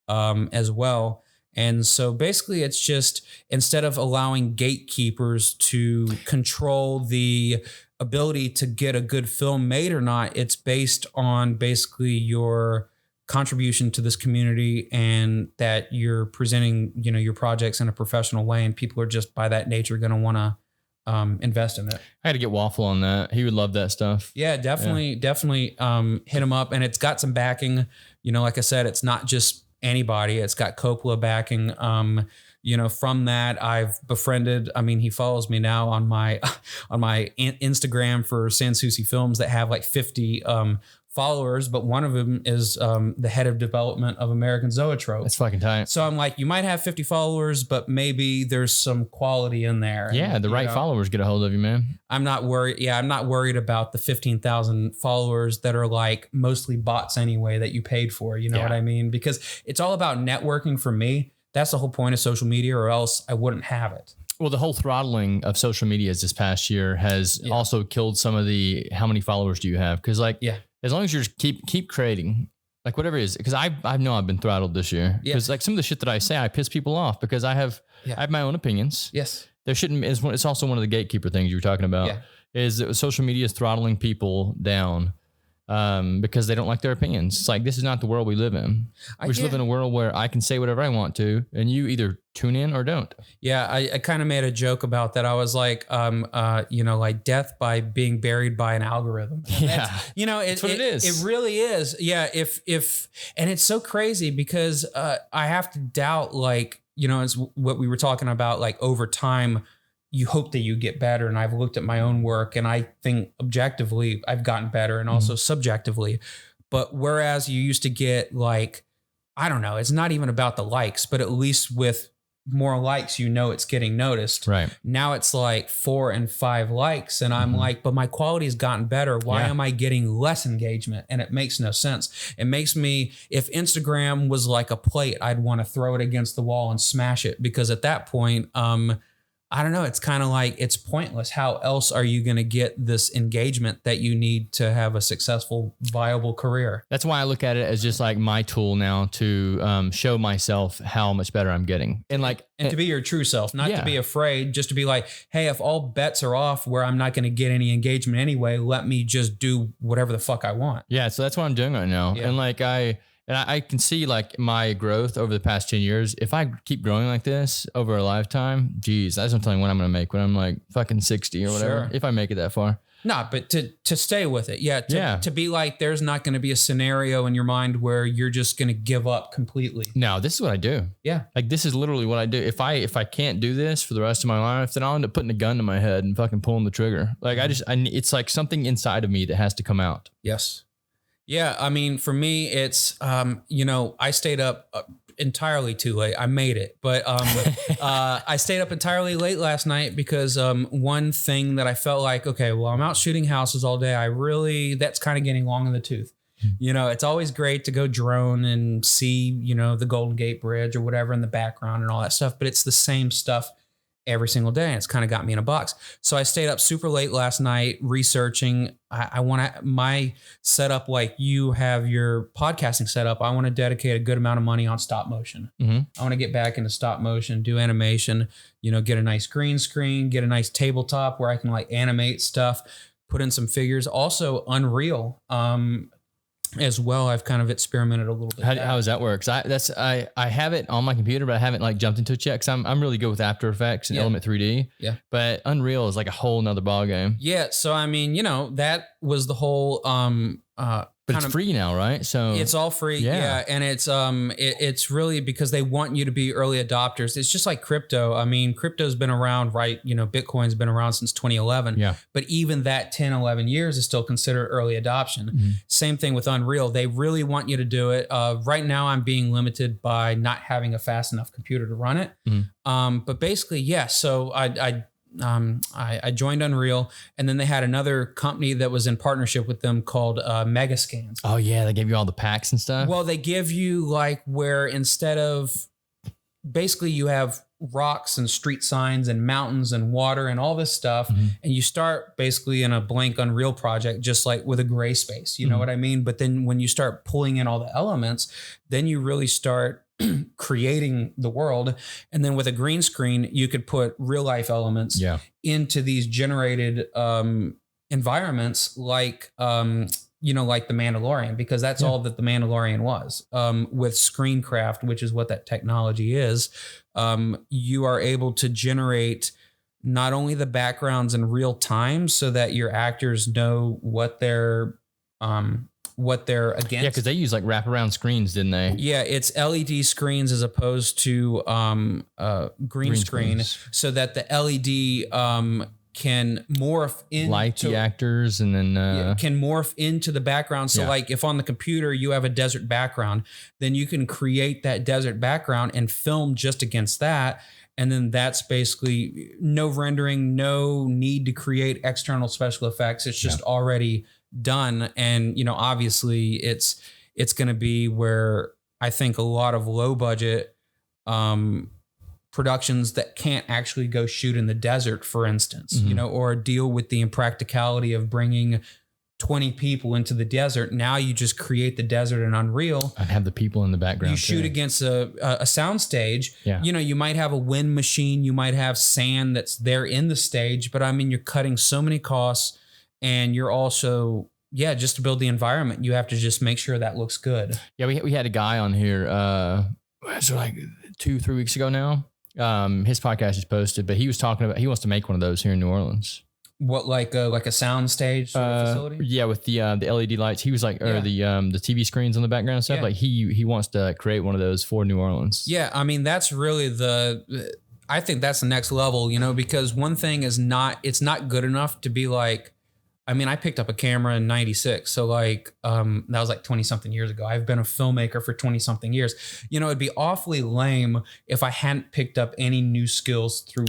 As well. And so basically it's just, instead of allowing gatekeepers to control the ability to get a good film made or not, it's based on basically your contribution to this community and that you're presenting, your projects in a professional way. And people are just by that nature going to want to invest in it. I had to get Waffle on that. He would love that stuff. Yeah, definitely hit him up. And it's got some backing, like I said, it's not just anybody. It's got Coppola backing. From that I've befriended, he follows me now on my Instagram for Sanssouci Films that have like 50 followers, but one of them is the head of development of American Zoetrope. That's fucking tight. So I'm like, you might have 50 followers, but maybe there's some quality in there. Yeah, and, the right followers get a hold of you, man. I'm not worried. Yeah, I'm not worried about the 15,000 followers that are like mostly bots anyway that you paid for. You know what I mean? Because it's all about networking for me. That's the whole point of social media, or else I wouldn't have it. Well, the whole throttling of social media this past year has also killed some of the, how many followers do you have? Because as long as you just keep creating, like whatever it is, because I know I've been throttled this year. Because like some of the shit that I say, I piss people off because I have my own opinions. Yes. There shouldn't. It's also one of the gatekeeper things you were talking about. is that social media is throttling people down because they don't like their opinions. It's like, this is not the world we live in. We just live in a world where I can say whatever I want to, and you either tune in or don't. Yeah, I kind of made a joke about that. I was like, like death by being buried by an algorithm. And that's what it is. It really is. Yeah. And it's so crazy because I have to doubt, like, it's what we were talking about, like over time, you hope that you get better. And I've looked at my own work and I think objectively I've gotten better and also subjectively. But whereas you used to get like, I don't know, it's not even about the likes, but at least with more likes, it's getting noticed. Right. Now it's like 4 and 5 likes. And I'm like, but my quality has gotten better. Why am I getting less engagement? And it makes no sense. It makes me, if Instagram was like a plate, I'd want to throw it against the wall and smash it, because at that point, I don't know. It's kind of like, it's pointless. How else are you going to get this engagement that you need to have a successful, viable career? That's why I look at it as just like my tool now to show myself how much better I'm getting. And to be your true self, not to be afraid, just to be like, hey, if all bets are off where I'm not going to get any engagement anyway, let me just do whatever the fuck I want. Yeah. So that's what I'm doing right now. Yeah. And I can see like my growth over the past 10 years. If I keep growing like this over a lifetime, geez, that's not telling what I'm going to make when I'm like fucking 60 or whatever. Sure. If I make it that far. No, but to stay with it. To be like, there's not going to be a scenario in your mind where you're just going to give up completely. No, this is what I do. Yeah. Like, this is literally what I do. If I can't do this for the rest of my life, then I'll end up putting a gun to my head and fucking pulling the trigger. Like it's like something inside of me that has to come out. Yes. Yeah, I mean, for me, it's, I stayed up entirely too late. I made it, but I stayed up entirely late last night because one thing that I felt like, okay, well, I'm out shooting houses all day. That's kind of getting long in the tooth. It's always great to go drone and see, the Golden Gate Bridge or whatever in the background and all that stuff, but it's the same stuff every single day. And it's kind of got me in a box. So I stayed up super late last night researching. I want my setup, like you have your podcasting setup. I want to dedicate a good amount of money on stop motion. I want to get back into stop motion, do animation, get a nice green screen, get a nice tabletop where I can like animate stuff, put in some figures. Also Unreal, as well. I've kind of experimented a little bit. How does that work? I have it on my computer, but I haven't like jumped into it yet. Cause I'm really good with After Effects and Element 3D. Yeah. But Unreal is like a whole nother ball game. Yeah. So, I mean, that was the whole, but it's free now, right? So it's all free. Yeah. And it's really because they want you to be early adopters. It's just like crypto. I mean, crypto's been around, right? Bitcoin's been around since 2011. Yeah. But even that 10, 11 years is still considered early adoption. Same thing with Unreal. They really want you to do it. Right now I'm being limited by not having a fast enough computer to run it. But basically, yeah. So I joined Unreal, and then they had another company that was in partnership with them called Megascans. Oh yeah, they gave you all the packs and stuff. Well, they give you like where instead of basically you have rocks and street signs and mountains and water and all this stuff, and you start basically in a blank Unreal project, just like with a gray space. You know what I mean? But then when you start pulling in all the elements, then you really start creating the world. And then with a green screen, you could put real life elements into these generated environments like like The Mandalorian, because that's all that The Mandalorian was. With Screencraft, which is what that technology is, you are able to generate not only the backgrounds in real time so that your actors know what they're against. Yeah, because they use like wraparound screens, didn't they? Yeah, it's LED screens as opposed to green screen, so that the LED can morph into light the actors and then can morph into the background. So like if on the computer you have a desert background, then you can create that desert background and film just against that. And then that's basically no rendering, no need to create external special effects. It's just already done. And, obviously it's going to be where I think a lot of low budget productions that can't actually go shoot in the desert, for instance, or deal with the impracticality of bringing 20 people into the desert. Now you just create the desert in Unreal. I'd have the people in the background. You shoot against a sound stage. Yeah. You know, you might have a wind machine. You might have sand that's there in the stage. But I mean, you're cutting so many costs, and you're also, just to build the environment, you have to just make sure that looks good. Yeah, we had a guy on here so like 2-3 weeks ago now. His podcast is posted, but he was talking about he wants to make one of those here in New Orleans. What, like a sound stage sort of facility? Yeah, with the LED lights. He was like, or the TV screens on the background and stuff. Like he wants to create one of those for New Orleans. Yeah, I mean, that's really I think that's the next level, you know, because one thing is it's not good enough to be like, I mean, I picked up a camera in 96. So like, that was like 20 something years ago. I've been a filmmaker for 20 something years. You know, it'd be awfully lame if I hadn't picked up any new skills through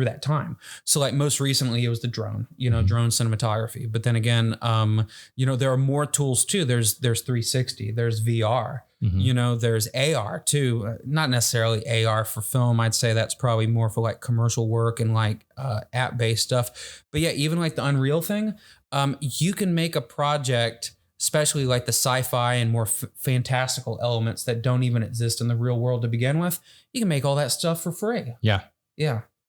that time. So like most recently it was the drone, you know, drone cinematography. But then again, you know, there are more tools too. There's 360, there's VR. You know, there's AR too, not necessarily AR for film. I'd say that's probably more for like commercial work and like app-based stuff. But yeah, even like the Unreal thing, you can make a project, especially like the sci-fi and more fantastical elements that don't even exist in the real world to begin with. You can make all that stuff for free. Yeah.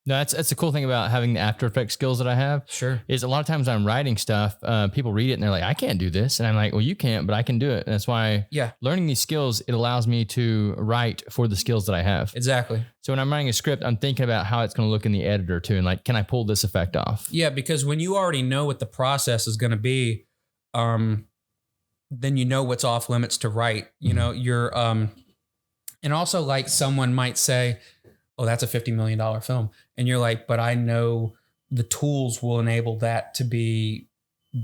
No, that's the cool thing about having the After Effects skills that I have. Sure. Is a lot of times I'm writing stuff, people read it and they're like, I can't do this. And I'm like, well, you can't, but I can do it. And that's why learning these skills, it allows me to write for the skills that I have. Exactly. So when I'm writing a script, I'm thinking about how it's going to look in the editor too. And like, can I pull this effect off? Yeah, because when you already know what the process is going to be, then you know what's off limits to write. You know, you're, and also like someone might say, oh, that's a $50 million film. And you're like, but I know the tools will enable that to be,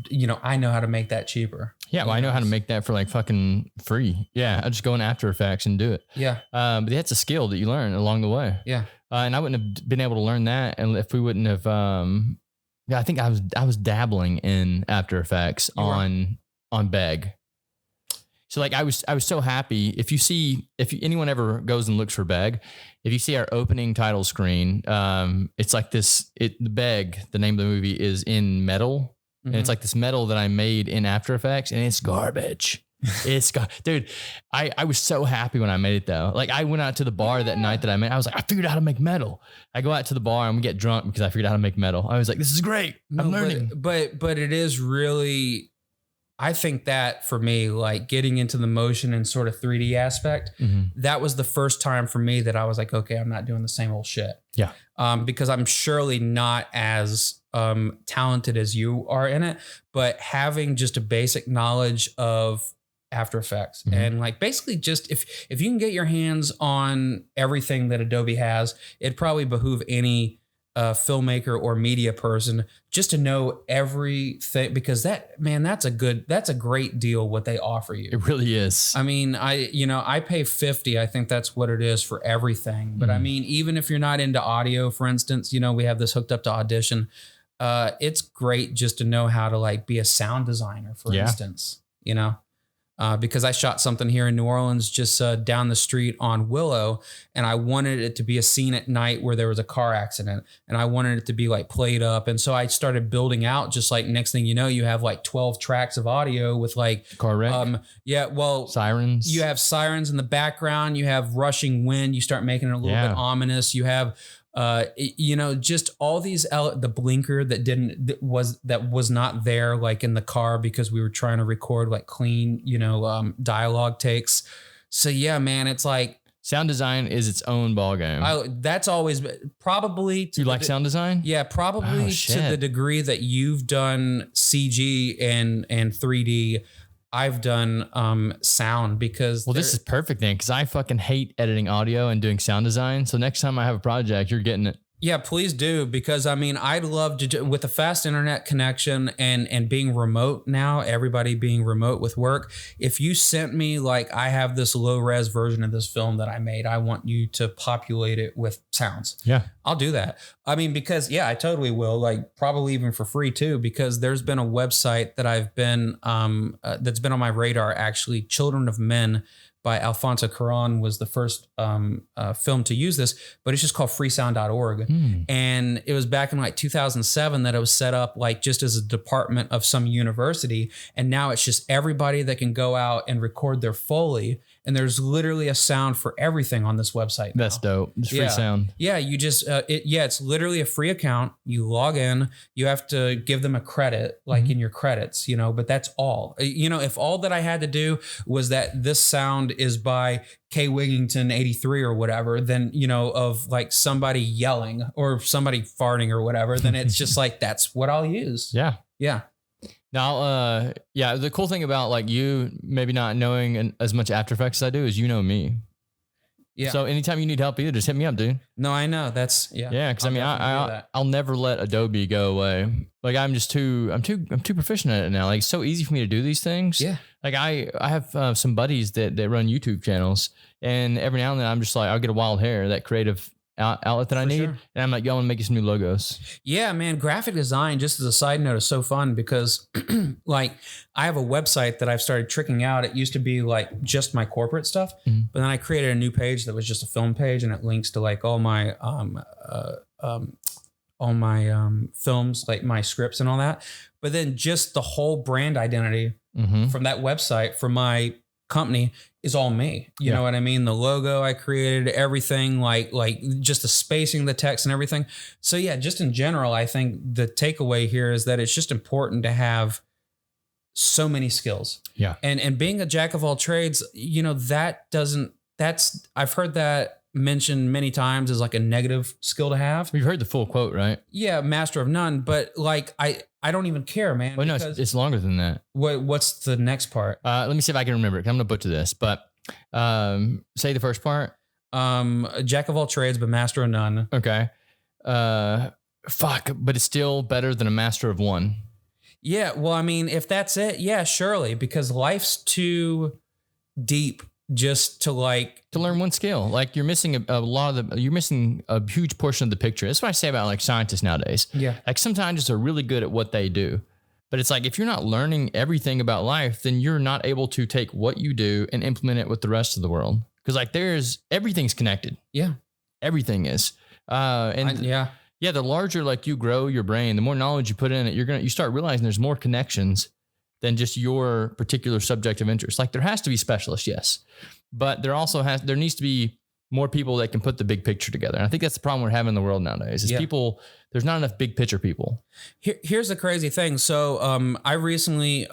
you know, I know how to make that cheaper. Yeah, well, I know how to make that for like fucking free. Yeah, I just go in After Effects and do it. Yeah. But that's a skill that you learn along the way. Yeah. And I wouldn't have been able to learn that and if we wouldn't have, I think I was dabbling in After Effects on Beg. So like I was so happy. If anyone ever goes and looks for Beg, if you see our opening title screen, it's like this. The Beg, the name of the movie, is in metal, and it's like this metal that I made in After Effects, and it's garbage. Dude. I was so happy when I made it though. Like I went out to the bar that night that I made. I was like, I figured out how to make metal. I go out to the bar and we get drunk because I figured out how to make metal. I was like, this is great. I'm learning. But it is really. I think that for me, like getting into the motion and sort of 3D aspect, that was the first time for me that I was like, okay, I'm not doing the same old shit. Yeah. Because I'm surely not as talented as you are in it, but having just a basic knowledge of After Effects and like basically just if you can get your hands on everything that Adobe has, it'd probably behoove any filmmaker or media person just to know everything, because that's a great deal what they offer you. It really is. I mean, I pay $50. I think that's what it is for everything. But I mean, even if you're not into audio, for instance, you know, we have this hooked up to Audition. It's great just to know how to like be a sound designer, for instance, you know. Because I shot something here in New Orleans just down the street on Willow, and I wanted it to be a scene at night where there was a car accident, and I wanted it to be like played up. And so I started building out, just like next thing you know, you have like 12 tracks of audio with like car wreck. Sirens. You have sirens in the background. You have rushing wind. You start making it a little bit ominous. You have you know, just all these the blinker that was not there like in the car because we were trying to record like clean, you know, dialogue takes. So yeah, man, it's like sound design is its own ballgame. That's always probably. You like sound design? Yeah, probably to the degree that you've done CG and 3D. I've done sound because this is perfect then, because I fucking hate editing audio and doing sound design. So next time I have a project, you're getting it. Yeah, please do, because I mean, I'd love to do, with a fast internet connection and being remote now, everybody being remote with work. If you sent me like, I have this low res version of this film that I made, I want you to populate it with sounds. Yeah. I'll do that. I mean, because I totally will, like probably even for free too, because there's been a website that I've been, that's been on my radar actually. Children of Men by Alfonso Cuarón was the first film to use this, but it's just called freesound.org. And it was back in like 2007 that it was set up like just as a department of some university. And now it's just everybody that can go out and record their Foley. And there's literally a sound for everything on this website now. That's dope. It's free sound. Yeah, you just it's literally a free account. You log in. You have to give them a credit, like in your credits, but that's all. If all that I had to do was that this sound is by K Wigington 83 or whatever, then of like somebody yelling or somebody farting or whatever, then it's just like that's what I'll use. Yeah. Now, the cool thing about like you maybe not knowing as much After Effects as I do is me. Yeah. So anytime you need help either, just hit me up, dude. No, I know. That's Yeah, because I'll never let Adobe go away. Like I'm too proficient at it now. Like it's so easy for me to do these things. Yeah. Like I have some buddies that run YouTube channels, and every now and then I'm just like I'll get a wild hair, that creative outlet that I need. Sure. And I'm like, yo, I want to make you some new logos. Yeah, man. Graphic design, just as a side note, is so fun because like I have a website that I've started tricking out. It used to be like just my corporate stuff, but then I created a new page that was just a film page, and it links to like all my films, like my scripts and all that. But then just the whole brand identity from that website for my company is all me. You know what I mean? The logo I created, everything, like just the spacing, the text and everything. So yeah, just in general, I think the takeaway here is that it's just important to have so many skills. Yeah. And being a jack of all trades, I've heard that mentioned many times as like a negative skill to have. You've heard the full quote, right? Yeah. Master of none. But like, I don't even care, man. Well, no, it's longer than that. What's the next part? Let me see if I can remember it. I'm going to butcher this, but say the first part. A jack of all trades, but master of none. Okay. But it's still better than a master of one. Yeah. Well, I mean, if that's it, yeah, surely, because life's too deep just to learn one skill. Like you're missing you're missing a huge portion of the picture. That's what I say about like scientists nowadays. Yeah. Like some scientists are really good at what they do, but it's like, if you're not learning everything about life, then you're not able to take what you do and implement it with the rest of the world. Cause like everything's connected. Yeah. Everything is. The larger like you grow your brain, the more knowledge you put in it, you start realizing there's more connections than just your particular subject of interest. Like there has to be specialists, yes, but there needs to be more people that can put the big picture together. And I think that's the problem we're having in the world nowadays is there's not enough big picture people. Here's the crazy thing. So I recently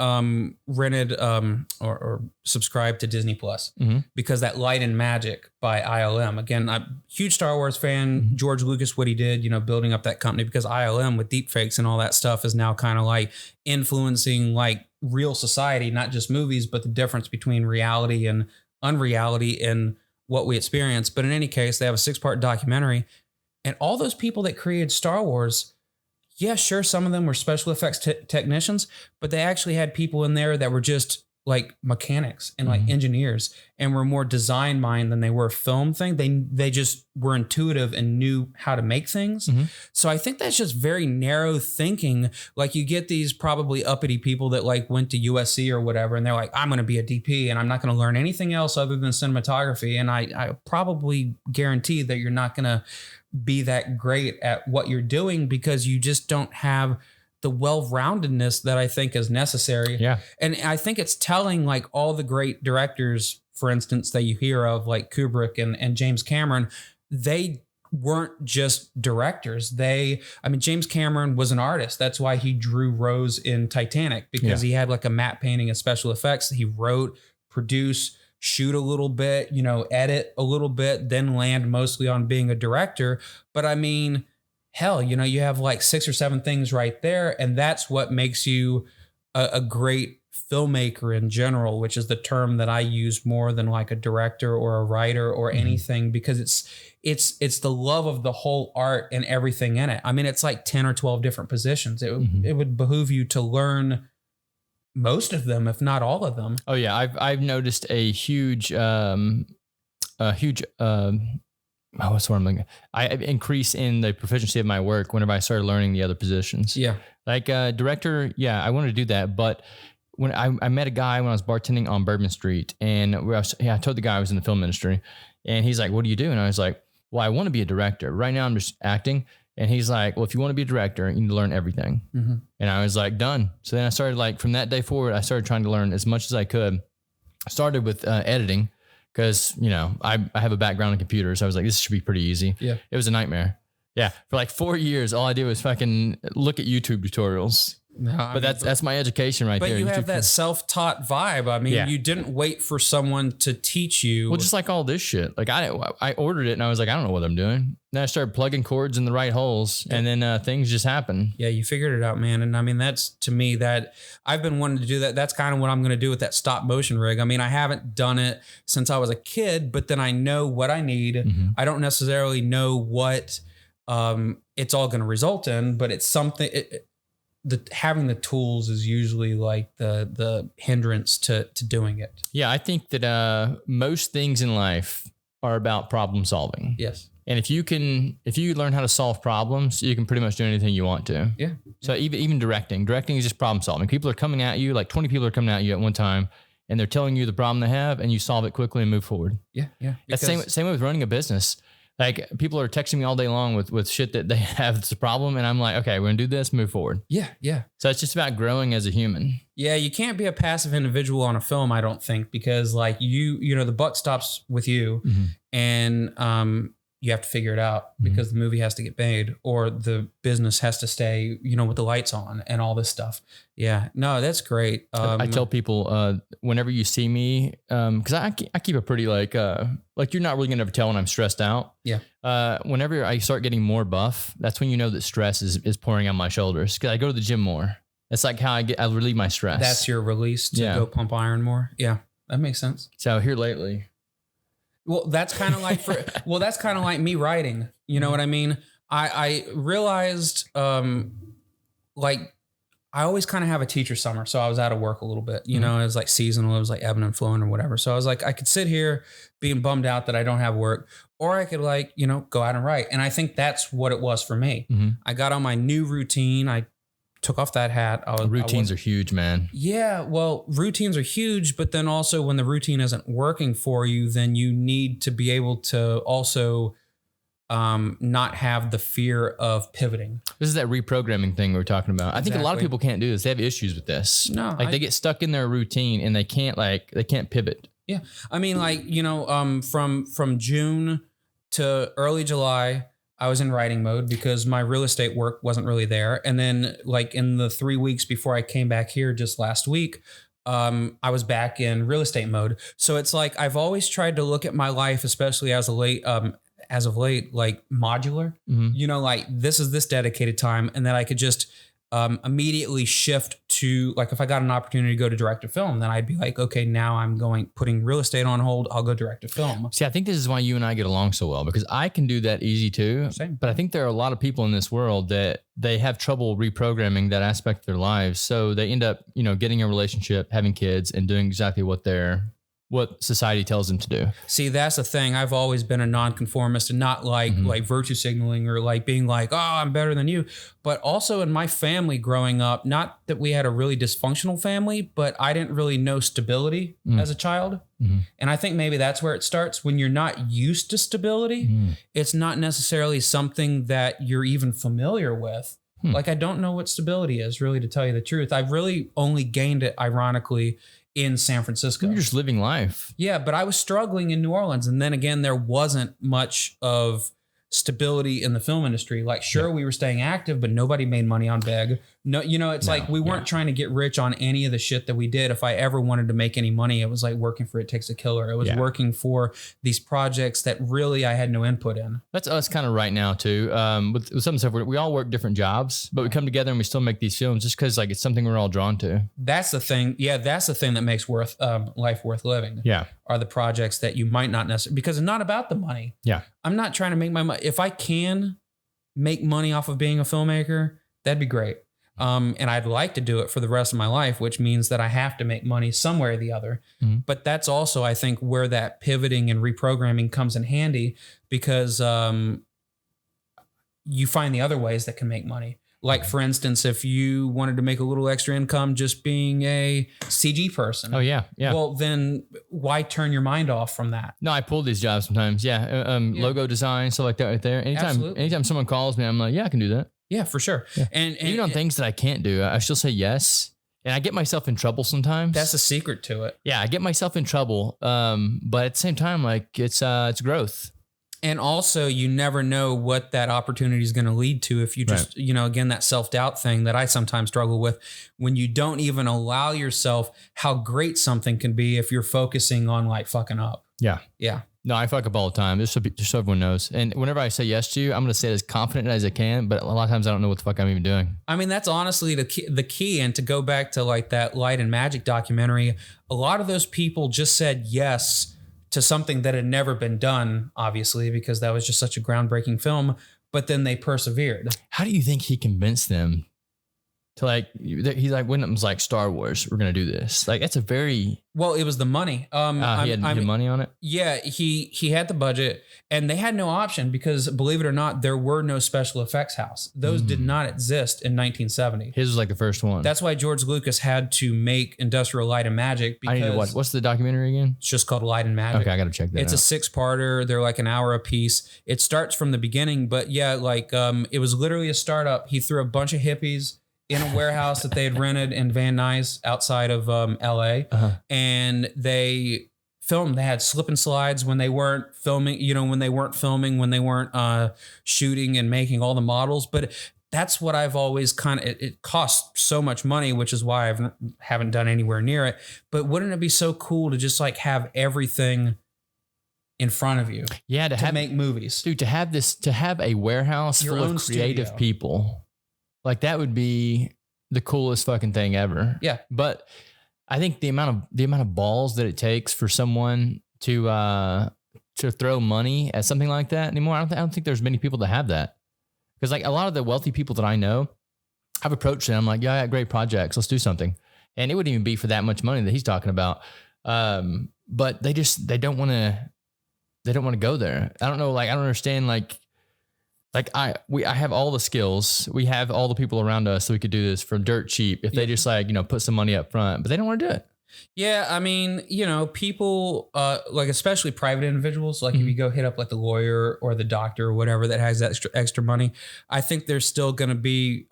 rented or subscribed to Disney Plus because that Light and Magic by ILM. Again, I'm a huge Star Wars fan. George Lucas, what he did, building up that company, because ILM with deepfakes and all that stuff is now kind of like influencing like real society, not just movies, but the difference between reality and unreality in what we experience. But in any case, they have a 6-part documentary, and all those people that created Star Wars, yeah, sure, some of them were special effects technicians, but they actually had people in there that were just like mechanics and like engineers and were more design mind than they were film thing. They just were intuitive and knew how to make things. So I think that's just very narrow thinking. Like you get these probably uppity people that like went to USC or whatever, and they're like, I'm going to be a DP and I'm not going to learn anything else other than cinematography. And I probably guarantee that you're not going to be that great at what you're doing because you just don't have the well-roundedness that I think is necessary. Yeah. And I think it's telling, like all the great directors, for instance, that you hear of, like Kubrick and James Cameron, they weren't just directors. James Cameron was an artist. That's why he drew Rose in Titanic, because he had like a matte painting and special effects. He wrote, produced, shoot a little bit, edit a little bit, then land mostly on being a director. But I mean, hell, you have like 6 or 7 things right there. And that's what makes you a great filmmaker in general, which is the term that I use more than like a director or a writer or anything, because it's the love of the whole art and everything in it. I mean, it's like 10 or 12 different positions. It would behoove you to learn most of them, if not all of them. Oh yeah. I've noticed a huge what's the word I'm looking at? I increase in the proficiency of my work whenever I started learning the other positions. Yeah. Like director, yeah, I wanted to do that. But when I met a guy when I was bartending on Bourbon Street, and I told the guy I was in the film industry, and he's like, what do you do? And I was like, well, I want to be a director. Right now I'm just acting. And he's like, well, if you want to be a director, you need to learn everything. Mm-hmm. And I was like, done. So then I started like, from that day forward, I started trying to learn as much as I could. I started with editing because, you know, I have a background in computers. I was like, this should be pretty easy. Yeah. It was a nightmare. Yeah. For like 4 years, all I did was fucking look at YouTube tutorials. No, but that's my education right there. But you have that self-taught vibe. I mean, you didn't wait for someone to teach you. Well, just like all this shit. Like I ordered it and I was like, I don't know what I'm doing. Then I started plugging cords in the right holes, and then things just happen. Yeah, you figured it out, man. And I mean, that's to me that I've been wanting to do that. That's kind of what I'm going to do with that stop motion rig. I mean, I haven't done it since I was a kid, but then I know what I need. Mm-hmm. I don't necessarily know what it's all going to result in, but it's something. Having the tools is usually like the hindrance to doing it. Yeah, I think that most things in life are about problem solving. Yes. And if you learn how to solve problems, you can pretty much do anything you want to. Yeah. So even directing is just problem solving. People are coming at you, like 20 people are coming at you at one time, and they're telling you the problem they have, and you solve it quickly and move forward. Yeah. Yeah. That's same way with running a business. Like people are texting me all day long with shit that they have that's a problem. And I'm like, okay, we're gonna do this, move forward. Yeah. Yeah. So it's just about growing as a human. Yeah. You can't be a passive individual on a film, I don't think, because like you know, the buck stops with you, mm-hmm. and you have to figure it out because the movie has to get made or the business has to stay, you know, with the lights on and all this stuff. Yeah, no, that's great. I tell people whenever you see me, because I keep a pretty like you're not really gonna ever tell when I'm stressed out. Yeah. Whenever I start getting more buff, that's when you know that stress is pouring on my shoulders because I go to the gym more. It's like how I relieve my stress. That's your release to go pump iron more. Yeah, that makes sense. So here lately. Well, that's kind of like that's kind of like me writing. You know what I mean? I realized like I always kind of have a teacher summer. So I was out of work a little bit, you know, it was like seasonal. It was like ebbing and flowing or whatever. So I was like, I could sit here being bummed out that I don't have work, or I could like, you know, go out and write. And I think that's what it was for me. Mm-hmm. I got on my new routine. I took off that hat. Routines are huge, man. Yeah. Well, routines are huge, but then also when the routine isn't working for you, then you need to be able to also not have the fear of pivoting. This is that reprogramming thing we were talking about. Exactly. I think a lot of people can't do this. They have issues with this. No, they get stuck in their routine and they can't pivot. Yeah. I mean, like, you know, from June to early July, I was in writing mode because my real estate work wasn't really there. And then like in the 3 weeks before I came back here just last week, I was back in real estate mode. So it's like, I've always tried to look at my life, especially as of late, like modular, you know, like this is this dedicated time. And then I could just immediately shift to like, if I got an opportunity to go to direct a film, then I'd be like, okay, now I'm putting real estate on hold. I'll go direct a film. See, I think this is why you and I get along so well, because I can do that easy too. Same. But I think there are a lot of people in this world that they have trouble reprogramming that aspect of their lives. So they end up, you know, getting a relationship, having kids, and doing exactly what society tells them to do. See, that's the thing. I've always been a nonconformist and not like virtue signaling or like being like, oh, I'm better than you. But also in my family growing up, not that we had a really dysfunctional family, but I didn't really know stability as a child. Mm-hmm. And I think maybe that's where it starts. When you're not used to stability, it's not necessarily something that you're even familiar with. Like, I don't know what stability is, really, to tell you the truth. I've really only gained it, ironically, in San Francisco. You're just living life. Yeah, but I was struggling in New Orleans. And then again, there wasn't much of stability in the film industry. Like, sure, we were staying active, but nobody made money on Beg. No, you know, it's like we weren't trying to get rich on any of the shit that we did. If I ever wanted to make any money, it was like working for It Takes a Killer. It was working for these projects that really I had no input in. That's us kind of right now too. With some stuff, we all work different jobs, but we come together and we still make these films just because like it's something we're all drawn to. That's the thing. Yeah, that's the thing that makes life worth living. Yeah, are the projects that you might not necessarily, because it's not about the money. Yeah, I'm not trying to make my money. If I can make money off of being a filmmaker, that'd be great. And I'd like to do it for the rest of my life, which means that I have to make money some way or the other. Mm-hmm. But that's also, I think, where that pivoting and reprogramming comes in handy, because you find the other ways that can make money. Like, for instance, if you wanted to make a little extra income just being a CG person. Oh, yeah. Yeah. Well, then why turn your mind off from that? No, I pull these jobs sometimes. Yeah. Logo design, stuff like that right there. Anytime someone calls me, I'm like, yeah, I can do that. Yeah, for sure. Yeah. And even on things that I can't do, I still say yes. And I get myself in trouble sometimes. That's the secret to it. Yeah, I get myself in trouble. But at the same time, like, it's growth. And also, you never know what that opportunity is going to lead to if you just, again, that self-doubt thing that I sometimes struggle with, when you don't even allow yourself how great something can be if you're focusing on like fucking up. Yeah. Yeah. No, I fuck up all the time. Just so everyone knows. And whenever I say yes to you, I'm going to say it as confident as I can. But a lot of times I don't know what the fuck I'm even doing. I mean, that's honestly the key. And to go back to like that Light and Magic documentary, a lot of those people just said yes to something that had never been done, obviously, because that was just such a groundbreaking film. But then they persevered. How do you think he convinced them to, like, he's like, when it was like Star Wars, we're going to do this? Like, that's a very... Well, it was the money. He had money on it? Yeah, he had the budget, and they had no option because, believe it or not, there were no special effects house. Those did not exist in 1970. His was like the first one. That's why George Lucas had to make Industrial Light and Magic. Because I need to watch. What's the documentary again? It's just called Light and Magic. Okay, I got to check that out. It's a 6-parter. They're like an hour a piece. It starts from the beginning, but yeah, like it was literally a startup. He threw a bunch of hippies in a warehouse that they had rented in Van Nuys outside of LA. And they filmed. They had slip and slides when they weren't filming, when they weren't shooting and making all the models. But that's what I've always it costs so much money, which is why I haven't done anywhere near it. But wouldn't it be so cool to just like have everything in front of you? Yeah, to make movies. Dude, to have a warehouse full of creative people. Like, that would be the coolest fucking thing ever. Yeah. But I think the amount of balls that it takes for someone to throw money at something like that anymore, I don't think there's many people that have that. Because like a lot of the wealthy people that I know, I've approached them. I'm like, yeah, I got great projects. Let's do something. And it wouldn't even be for that much money that he's talking about. But they don't want to go there. I don't know. Like, I don't understand. Like I have all the skills. We have all the people around us so we could do this for dirt cheap if they just like, put some money up front, but they don't want to do it. Yeah. I mean, people like, especially private individuals, like if you go hit up like the lawyer or the doctor or whatever that has extra money, I think they're still going to be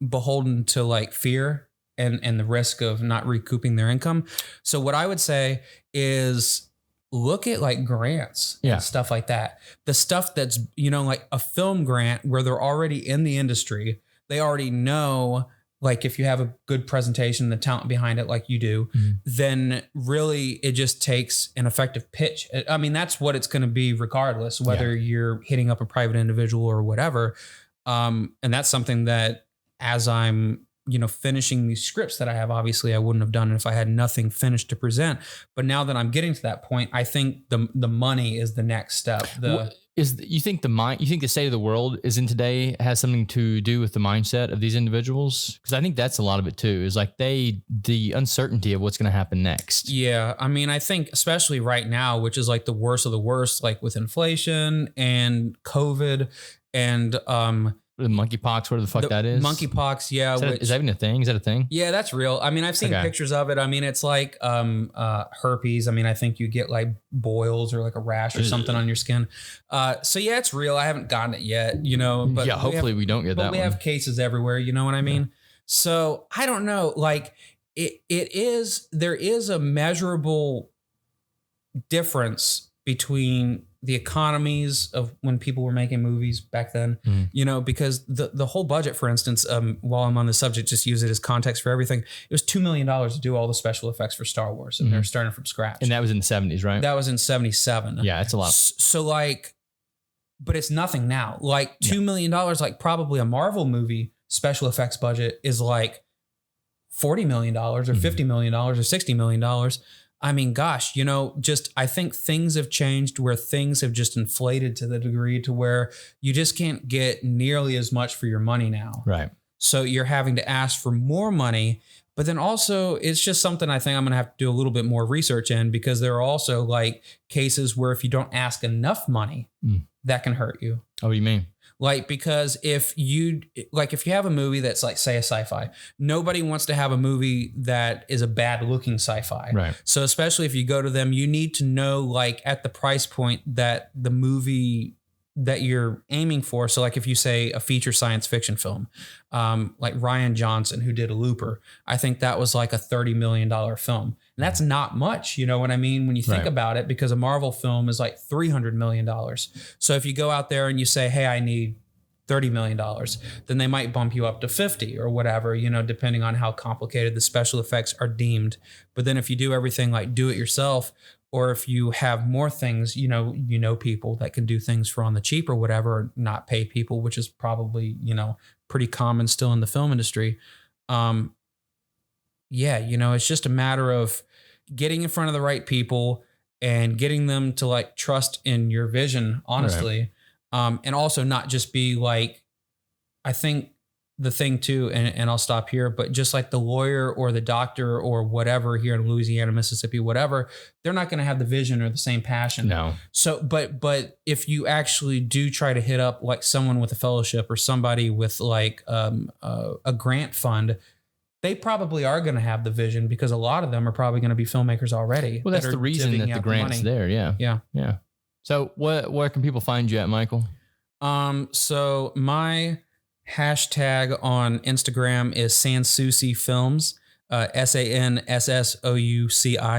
beholden to like fear and the risk of not recouping their income. So what I would say is, look at like grants and stuff like that. The stuff that's, like a film grant where they're already in the industry. They already know, like, if you have a good presentation, the talent behind it, like you do, then really it just takes an effective pitch. I mean, that's what it's going to be regardless, whether you're hitting up a private individual or whatever. And that's something that as I'm, finishing these scripts that I have, obviously I wouldn't have done it if I had nothing finished to present. But now that I'm getting to that point, I think the money is the next step. You think the state of the world is in today has something to do with the mindset of these individuals? Because I think that's a lot of it too, is like the uncertainty of what's going to happen next. Yeah. I mean, I think especially right now, which is like the worst of the worst, like with inflation and COVID and, the monkeypox, whatever the fuck that is. Monkeypox, yeah. Is that even a thing? Is that a thing? Yeah, that's real. I mean, I've seen pictures of it. I mean, it's like herpes. I mean, I think you get like boils or like a rash or something on your skin. So yeah, it's real. I haven't gotten it yet, But yeah, hopefully we don't get that. But we have cases everywhere. You know what I mean? Yeah. So I don't know. Like there is a measurable difference between the economies of when people were making movies back then, because the whole budget, for instance, while I'm on the subject, just use it as context for everything. It was $2 million to do all the special effects for Star Wars. And they're starting from scratch. And that was in the 70s, right? That was in 77. Yeah, it's a lot. So like, but it's nothing now. Like $2 million, like probably a Marvel movie special effects budget is like $40 million or $50 million or $60 million. I mean, gosh, just I think things have changed where things have just inflated to the degree to where you just can't get nearly as much for your money now. Right. So you're having to ask for more money. But then also it's just something I think I'm going to have to do a little bit more research in, because there are also like cases where if you don't ask enough money, that can hurt you. Oh, what do you mean? Like, because if you have a movie that's like, say, a sci-fi, nobody wants to have a movie that is a bad looking sci-fi. Right. So especially if you go to them, you need to know like at the price point that the movie that you're aiming for. So like if you say a feature science fiction film, like Ryan Johnson, who did Looper, I think that was like a $30 million film. And that's not much, you know what I mean? When you think about it, because a Marvel film is like $300 million. So if you go out there and you say, hey, I need $30 million, then they might bump you up to 50 or whatever, depending on how complicated the special effects are deemed. But then if you do everything like do it yourself, or if you have more things, people that can do things for on the cheap or whatever, or not pay people, which is probably, pretty common still in the film industry. It's just a matter of getting in front of the right people and getting them to like trust in your vision, honestly. Right. And also not just be like, I think the thing too, and I'll stop here, but just like the lawyer or the doctor or whatever here in Louisiana, Mississippi, whatever, they're not going to have the vision or the same passion. No. So, but if you actually do try to hit up like someone with a fellowship or somebody with like a grant fund, they probably are going to have the vision, because a lot of them are probably going to be filmmakers already. Well, that's the reason that the grant's there. Yeah. Yeah. Yeah. So where can people find you at, Michael? So my hashtag on Instagram is Sanssouci Films, SANSSOUCI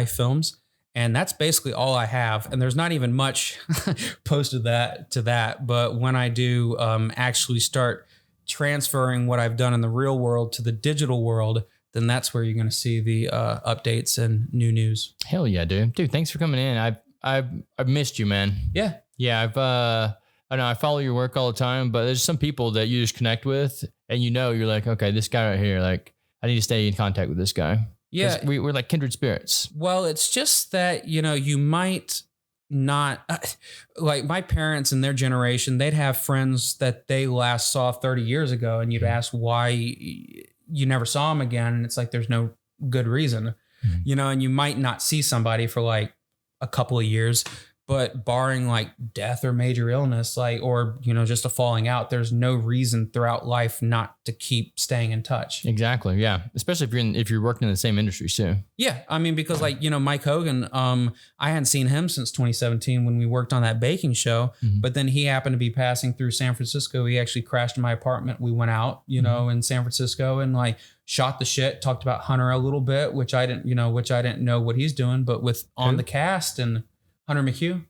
Films. And that's basically all I have. And there's not even much posted to that. But when I do actually start transferring what I've done in the real world to the digital world, then that's where you're going to see the updates and new news. Hell yeah, dude. Dude, thanks for coming in. I've missed you, man. Yeah. Yeah. I know I follow your work all the time, but there's some people that you just connect with and you're like, okay, this guy right here, like I need to stay in contact with this guy. Yeah. We're like kindred spirits. Well, it's just that, you might not like my parents and their generation, they'd have friends that they last saw 30 years ago, and you'd ask why you never saw them again. And it's like, there's no good reason, and you might not see somebody for like a couple of years, but barring like death or major illness, like, or, just a falling out, there's no reason throughout life not to keep staying in touch. Exactly. Yeah. Especially if you're working in the same industry too. Yeah. I mean, because like, Mike Hogan, I hadn't seen him since 2017 when we worked on that baking show, but then he happened to be passing through San Francisco. He actually crashed in my apartment. We went out, in San Francisco and like shot the shit, talked about Hunter a little bit, which I didn't know what he's doing, but with on the cast and Hunter McHugh.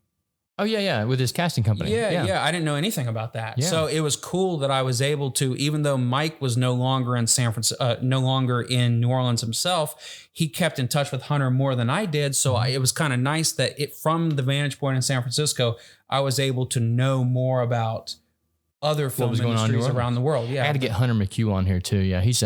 Oh yeah. With his casting company. Yeah. I didn't know anything about that. Yeah. So it was cool that I was able to, even though Mike was no longer in no longer in New Orleans himself, he kept in touch with Hunter more than I did. So it was kind of nice that from the vantage point in San Francisco, I was able to know more about other film industries around the world. Yeah. I had to get Hunter McHugh on here too. Yeah. He's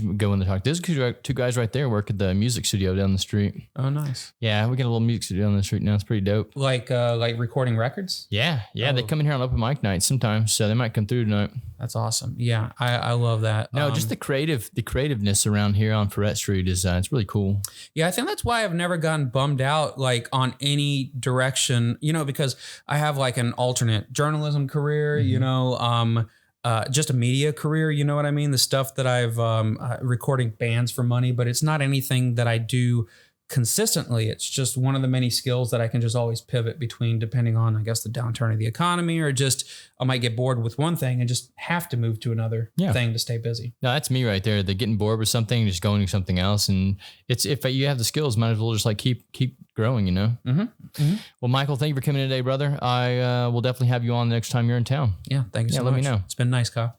going to talk. There's two guys right there work at the music studio down the street. Oh, nice. Yeah, we got a little music studio down the street now. It's pretty dope. Like recording records? Yeah. Oh. They come in here on open mic nights sometimes, so they might come through tonight. That's awesome. Yeah, I love that. No, just the creativeness around here on Ferret Street is it's really cool. Yeah, I think that's why I've never gotten bummed out like on any direction, because I have like an alternate journalism career, just a media career, you know what I mean? The stuff that I've recording bands for money, but it's not anything that I do consistently. It's just one of the many skills that I can just always pivot between, depending on, I guess, the downturn of the economy, or just I might get bored with one thing and just have to move to another thing to stay busy. No, that's me right there. The getting bored with something and just going to something else. And it's, if you have the skills, might as well just like keep growing, Well, Michael, thank you for coming in today, brother. I will definitely have you on the next time you're in town. Yeah. Thank you so much. Let me know. It's been nice, Kyle.